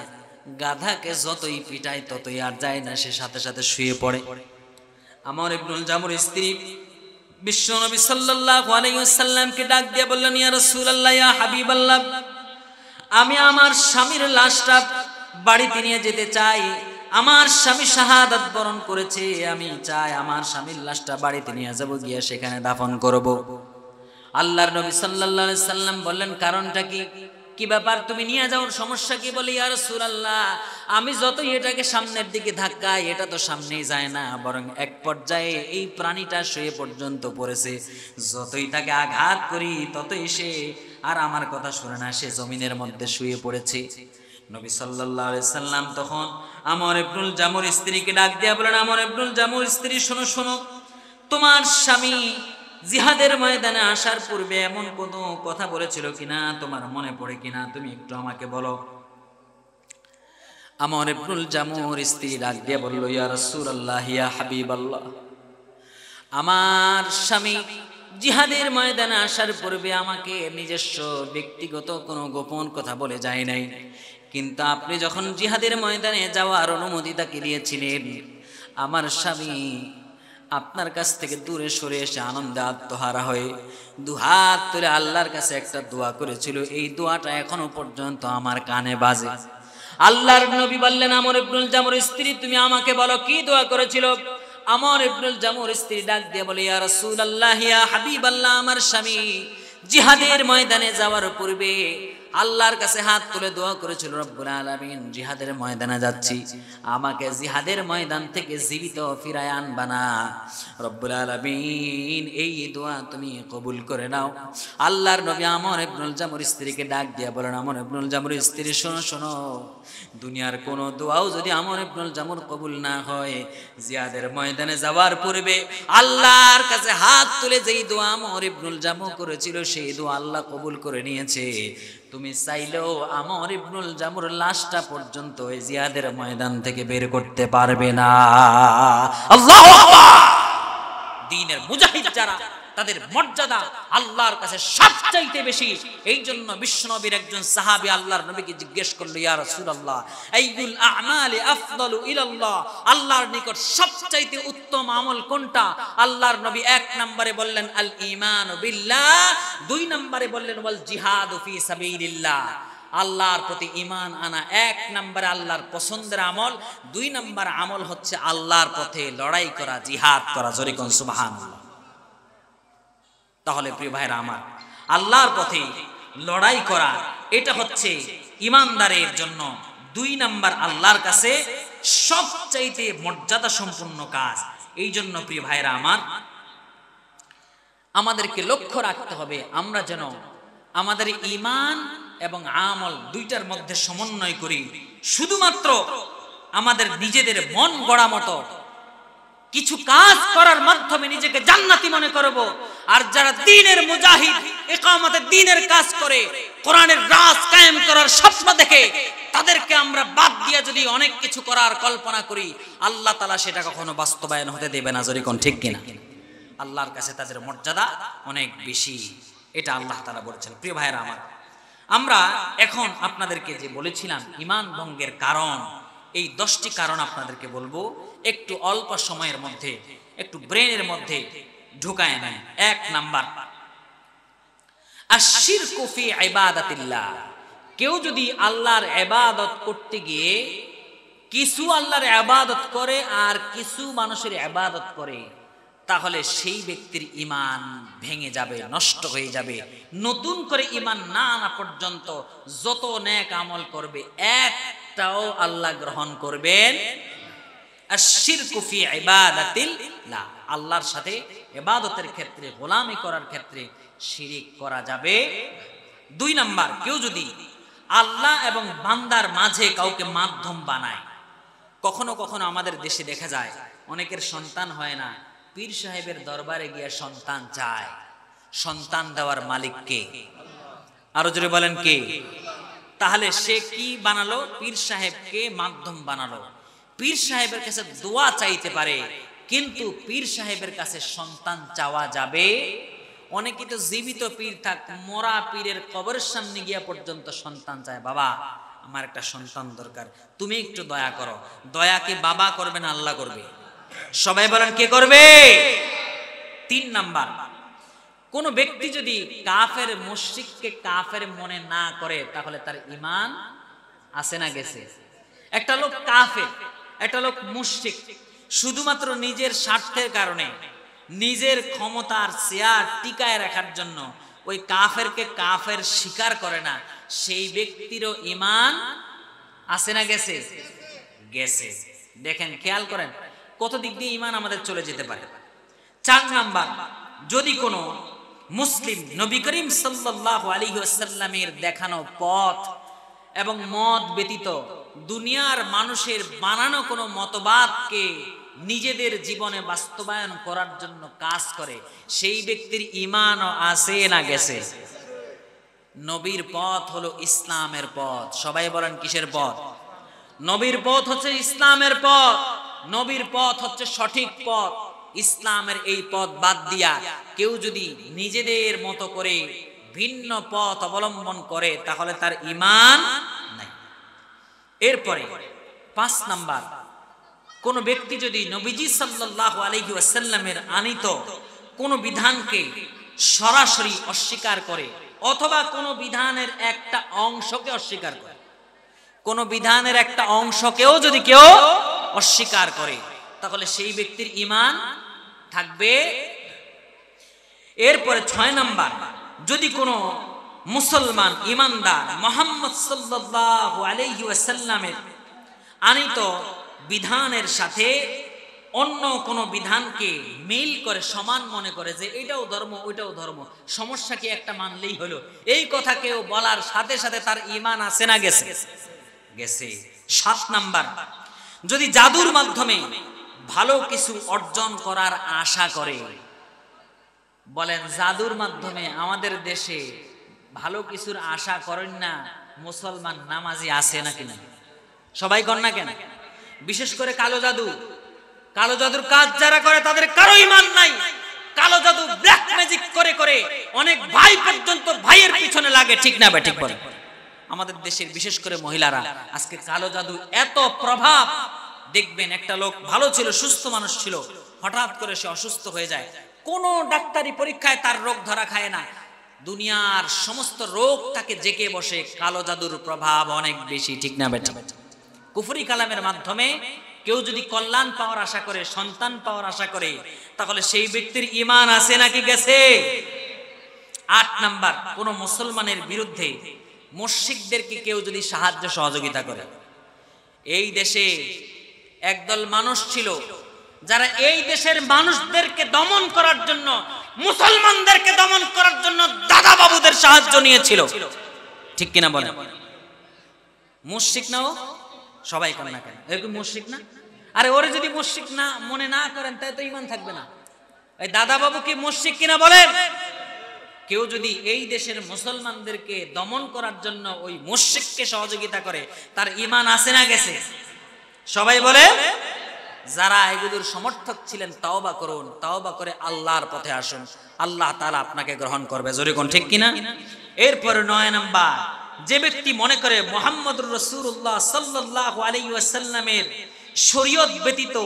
গাধাকে যতই পিটায় ততই আর যায় না, সে সাথে সাথে শুয়ে পড়ে। আমর ইবনুল জামুর স্ত্রী বিশ্বনবী সাল্লাল্লাহু আলাইহি ওয়াসাল্লামকে ডাক দিয়ে বললেন, ইয়া রাসূলুল্লাহ, ইয়া হাবিবাল্লাহ, আমি আমার স্বামীর লাশটা বাড়িতে নিয়ে যেতে চাই। আমার স্বামী শাহাদাত বরণ করেছে, আমি চাই আমার স্বামীর লাশটা বাড়িতে নিয়ে যাব, গিয়ে সেখানে দাফন করব। আল্লাহর নবী সাল্লাল্লাহু আলাইহি সাল্লাম বললেন, কারণটা কি? কি ব্যাপার, তুমি নিয়ে যাও, সমস্যা কি? বলি, ইয়া রাসূলুল্লাহ, আমি যতই এটাকে সামনের দিকে ধাক্কাই, এটা তো সামনেই যায় না, বরং এক পর্যায়ে এই প্রাণীটা শুয়ে পর্যন্ত পড়েছে। যতই তাকে আঘাত করি ততই সে আর আমার কথা শুনে না, সে জমিনের মধ্যে শুয়ে পড়েছে। নবী সাল্লাল্লাহু আলাইহি সাল্লাম তখন আমর ইবনুল জামুর স্ত্রীকে ডাক দিয়া বলেন, আমর ইবনুল জামুর স্ত্রী, শোনো শোনো, তোমার স্বামী জিহাদের ময়দানে আসার পূর্বে এমন কোনো কথা বলেছিল কিনা, তোমার মনে পড়ে কিনা, তুমি একটু আমাকে বলো। আমর ইবনুল জামুর স্ত্রী ডাক দিয়ে বলল, ইয়া রাসূলুল্লাহ, ইয়া হাবিবাল্লাহ, আমার স্বামী জিহাদের ময়দানে আসার পূর্বে আমাকে নিজস্ব ব্যক্তিগত কোনো গোপন কথা বলে যায় নাই, কিন্তু আপনি যখন জিহাদের ময়দানে যাওয়ার অনুমতি তাকে দিয়েছিলেন, আমার স্বামী আপনার কাছ থেকে দূরে সরে এসে আনন্দে আত্মহারা হয়ে দুহাত তুলে আল্লাহর কাছে একটা দোয়া করেছিল। এই দোয়াটা এখনো পর্যন্ত আমার কানে বাজে। আল্লাহর নবী বললেন, আমর ইবনুল জামুর স্ত্রী, তুমি আমাকে বলো কি দোয়া করেছিল? আমর ইবনুল জামুর স্ত্রী ডাক দিয়ে বলে, ইয়া রাসূলুল্লাহ, ইয়া হাবিবাল্লাহ, আমার স্বামী জিহাদের ময়দানে যাওয়ার পূর্বে আল্লাহর কাছে হাত তুলে দোয়া করেছিল, রব্বুল আলামিন জিহাদের ময়দানে যাচ্ছি, আমাকে জিহাদের ময়দান থেকে জীবিত ফিরায় আনবা না। রব্বুল আলামিন এই দোয়া তুমি কবুল করে নাও। আল্লাহর নবী আমর ইবনুল জামুর স্ত্রীকে ডাক দিয়ে বলেন, আমর ইবনুল জামুর স্ত্রী, শোনো শোনো, দুনিয়ার কোনো দোয়াও যদি আমর ইবনুল জামুর কবুল না হয়, জিহাদের ময়দানে যাওয়ার পূর্বে আল্লাহর কাছে হাত তুলে যেই দোয়া আমর ইবনুল জামু করেছিল সেই দোয়া আল্লাহ কবুল করে নিয়েছে। তুমি চাইলেও আমর ইবনুল জামুর লাশটা পর্যন্ত ওই জিহাদের ময়দান থেকে বের করতে পারবে না। আল্লাহু আকবার। দ্বীনের মুজাহিদ যারা, তাদের মর্যাদা আল্লাহর কাছে সবচাইতে বেশি। এই জন্য বিশ্বনবীর একজন সাহাবী আল্লাহর নবীকে জিজ্ঞেস করলো, ইয়া রাসূলুল্লাহ, আইয়ুল আ'মালি আফদালু ইলাল্লাহ, আল্লাহর নিকট সবচাইতে উত্তম আমল কোনটা? আল্লাহর নবী এক নম্বরে বললেন আল ঈমানু বিল্লাহ, দুই নম্বরে বললেন ওয়াল জিহাদু ফি সাবিলিল্লাহ। আল্লাহর প্রতি ঈমান আনা এক নম্বরে আল্লাহর পছন্দের আমল, দুই নম্বর আমল হচ্ছে আল্লাহর পথে লড়াই করা, জিহাদ করা। জোরে কোন সুবহানাল্লাহ। তাহলে প্রিয় ভাইরা আমার, আল্লাহর পথে লড়াই করা এটা হচ্ছে ইমানদারের জন্য দুই নাম্বার আল্লাহর কাছে সবচাইতে মর্যাদা সম্পন্ন কাজ। এই জন্য প্রিয় ভাইরা আমার, আমাদেরকে লক্ষ্য রাখতে হবে আমরা যেন আমাদের ঈমান এবং আমল দুইটার মধ্যে সমন্বয় করি। শুধুমাত্র আমাদের নিজেদের মন গড়া মতো কিছু কাজ করার মাধ্যমে নিজেকে জান্নাতি মনে করব, আর যারা দ্বীনের মুজাহিদ, ইকামতে দ্বীনের কাজ করে, কোরআনের রাজ কায়েম করার স্বপ্ন দেখে, তাদেরকে আমরা বাদ দিয়ে যদি অনেক কিছু করার কল্পনা করি, আল্লাহ তাআলা সেটা কখনো বাস্তবায়ন হতে দেবে না। জোরে কোন ঠিক কিনা? আল্লাহর কাছে তাদের মর্যাদা অনেক বেশি, এটা আল্লাহ তাআলা বলেছেন। প্রিয় ভাইরা আমার, আমরা এখন আপনাদেরকে যে বলেছিলাম ঈমান ভঙ্গের কারণ, এই 10টি কারণ আপনাদেরকে বলবো, একটু অল্প সময়ের মধ্যে একটু ব্রেনের মধ্যে ঢুকায় নেন। 1 নাম্বার, আশ-শিরকু ফি ইবাদাতিল্লাহ। কেউ যদি আল্লাহর ইবাদত করতে গিয়ে কিছু আল্লাহর ইবাদত করে আর কিছু মানুষের ইবাদত করে, তাহলে সেই ব্যক্তির ঈমান ভেঙে যাবে, নষ্ট হয়ে যাবে। নতুন করে ঈমান না আনা পর্যন্ত যত নেক আমল করবে একটাও আল্লাহ গ্রহণ করবেন। আশ-শিরকু ফি ইবাদাতিল্লাহ, আল্লাহর সাথে ইবাদতের ক্ষেত্রে, গোলামি করার ক্ষেত্রে শিরিক করা যাবে। 2 নাম্বার, কেউ যদি আল্লাহ এবং বান্দার মাঝে কাউকে মাধ্যম বানায়। কখনো কখনো আমাদের দেশে দেখা যায় অনেকের সন্তান হয় না, পীর সাহেবের দরবারে গিয়ে সন্তান চায়। সন্তান দেওয়ার মালিক কে? আরো জোরে বলেন কে? তাহলে সে কি বানালো? পীর সাহেবকে মাধ্যম বানালো। পীর সাহেবের কাছে দোয়া চাইতে পারে, কিন্তু পীর সাহেবের কাছে সন্তান চাওয়া যাবে? অনেকে তো জীবিত পীর থাক, মরা পীরের কবরের সামনে গিয়া পর্যন্ত সন্তান চায়, বাবা আমার একটা সন্তান দরকার, তুমি একটু দয়া করো। দয়া কি বাবা করবে না আল্লাহ করবে? সবাই বলেন কে করবে? 3 নাম্বার, কোন ব্যক্তি যদি কাফের মুশরিককে কাফের মনে না করে, তাহলে তার ঈমান আছে না গেছে? একটা লোক কাফের, একটা লোক মুশরিক, শুধুমাত্র নিজের স্বার্থের কারণে, নিজের ক্ষমতার চেয়ার টিকায় রাখার জন্য ওই কাফেরকে কাফের স্বীকার করে না, সেই ব্যক্তিরও ঈমান আছে না গেছে? গেছে। দেখেন, খেয়াল করেন কত দিক দিয়ে ঈমান আমাদের চলে যেতে পারে। 4 নাম্বার, যদি কোনো মুসলিম নবী করিম সাল্লাল্লাহু আলাইহি ওয়াসাল্লামের দেখানো পথ এবং মত ব্যতীত দুনিয়ার মানুষের বানানো কোনো মতবাদকে নিজেদের জীবনে বাস্তবায়ন করার জন্য কাজ করে, সেই ব্যক্তির ঈমানও আছে না গেছে? নবীর পথ হলো ইসলামের পথ। সবাই বলেন কিসের পথ? নবীর পথ হচ্ছে ইসলামের পথ। নবীর পথ হচ্ছে সঠিক পথ। ইসলামের এই পথ বাদ দিয়া কেউ যদি নিজেদের মতো করে ভিন্ন পথ অবলম্বন করে, তাহলে তার ঈমান নাই। এরপরে 5 নাম্বার, কোন ব্যক্তি যদি নবীজি সাল্লাল্লাহু আলাইহি ওয়াসাল্লামের আনিত কোন বিধানকে সরাসরি অস্বীকার করে অথবা কোন বিধানের একটা অংশকে অস্বীকার করে, কোন বিধানের একটা অংশকেও যদি কেউ অস্বীকার করে তাহলে সেই ব্যক্তির ঈমান থাকবে। এরপরে 6 নাম্বার, যদি কোনো মুসলমান ঈমানদার মুহাম্মদ সাল্লাল্লাহু আলাইহি ওয়াসাল্লামের আনিত বিধানের সাথে অন্য কোনো বিধানকে মিল করে সমান মনে করে যে এটাও ধর্ম ওইটাও ধর্ম, সমস্যা কি একটা মানলেই হলো, এই কথা কেউ বলার সাথে সাথে তার ঈমান আছে না গেছে? গেছে। 7 নাম্বার, যদি জাদুর মাধ্যমে ভালো কিছু অর্জন করার আশা করে, বলেন জাদুর মাধ্যমে আমাদের দেশে ভালো কিছুর আশা করেন না মুসলমান নামাজি আছে নাকি না? সবাই কর না কেন? বিশেষ করে কালো জাদু, কালো জাদুর কাজ যারা করে তাদের কারো ঈমান নাই। কালো জাদু ব্ল্যাক ম্যাজিক করে করে অনেক ভাই পর্যন্ত ভাইয়ের পিছনে লাগে, ঠিক না ভাই? ঠিক বলে। আমাদের দেশের বিশেষ করে মহিলারা আজকে কালো জাদু এত প্রভাব, দেখবেন একটা লোক ভালো ছিল, সুস্থ মানুষ ছিল, হঠাৎ করে সে অসুস্থ হয়ে যায়, কোন ডাক্তারি পরীক্ষায় তার রোগ ধরা খায় না, দুনিয়ার সমস্ত রোগ তাকে জেগে বসে। কালো জাদুর প্রভাব অনেক বেশি, ঠিক না বেটা? কুফরি কালামের মাধ্যমে কেউ যদি কল্যাণ পাওয়ার আশা করে, সন্তান পাওয়ার আশা করে, তাহলে সেই ব্যক্তির ঈমান আছে নাকি গেছে? 8 নাম্বার, কোন মুসলমানের বিরুদ্ধে মুশরিকদেরকে কেউ যদি সাহায্য সহযোগিতা করে। এই দেশে একদল মানুষ ছিল যারা এই দেশের মানুষদেরকে দমন করার জন্য, মুসলমানদেরকে দমন করার জন্য দাদা বাবুদের সাহায্য নিয়েছিল, ঠিক কিনা বলেন? মুশরিক নাও সবাই করে না কেন? এরকম মুশরিক না? আরে ওরে যদি মুশরিক না মনে না করেন তাই তো ঈমান থাকবে না। এই দাদা বাবু কি মুশরিক কিনা বলেন? কেউ যদি এই দেশের মুসলমানদেরকে দমন করার জন্য ওই মুশরিককে সহযোগিতা করে, তার ঈমান আছে না গেছে? সবাই বলে। যারা এগুলোর সমর্থক ছিলেন তওবা করুন, তওবা করে আল্লাহর পথে আসুন, আল্লাহ তাআলা আপনাকে গ্রহণ করবে। জোরে কোন ঠিক কিনা? এরপরে 9 নাম্বার, যে ব্যক্তি মনে করে মুহাম্মদুর রাসূলুল্লাহ সাল্লাল্লাহু আলাইহি ওয়াসাল্লামের শরীয়ত ব্যতীত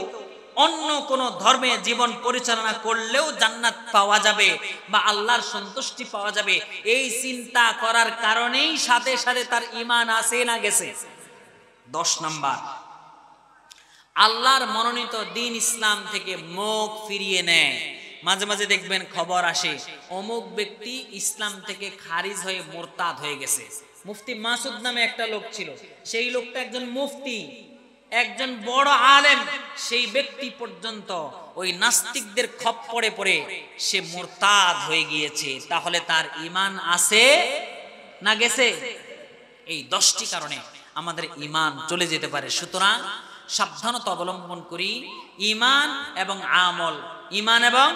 অন্য কোন ধর্মে জীবন পরিচালনা করলেও জান্নাত পাওয়া যাবে বা আল্লাহর সন্তুষ্টি পাওয়া যাবে, এই চিন্তা করার কারণেই সাথে সাথে তার ঈমান আছে না গেছে? 10 নাম্বার, আল্লাহর মনোনীত দ্বীন ইসলাম থেকে মুখ ফিরিয়ে নেয়। মাঝে মাঝে দেখবেন খবর আসে অমুক ব্যক্তি ইসলাম থেকে খারিজ হয়ে মুরতাদ হয়ে গেছে। মুফতি মাসুদ নামে একটা লোক ছিল, সেই লোকটা একজন মুফতি, একজন বড় আলেম, সেই ব্যক্তি পর্যন্ত ওই নাস্তিকদের খপ্পরে পড়ে সে মুরতাদ হয়ে গিয়েছে। তাহলে তার ঈমান আছে না গেছে? এই 10টি কারণে আমাদের ঈমান চলে যেতে পারে। সুতরাং সাবধানতা অবলম্বন করি। ঈমান এবং আমল, ঈমান এবং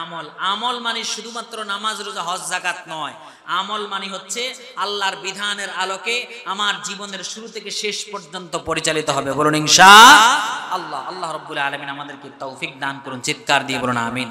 আমল। আমল মানে শুধুমাত্র নামাজ রোজা হজ যাকাত নয়। আমল মানে হচ্ছে আল্লাহর বিধানের আলোকে আমার জীবনের শুরু থেকে শেষ পর্যন্ত পরিচালিত হবে। বলুন ইনশাআল্লাহ। আল্লাহ রাব্বুল আলামিন আমাদেরকে তৌফিক দান করুন। চিৎকার দিয়ে বলুন আমিন।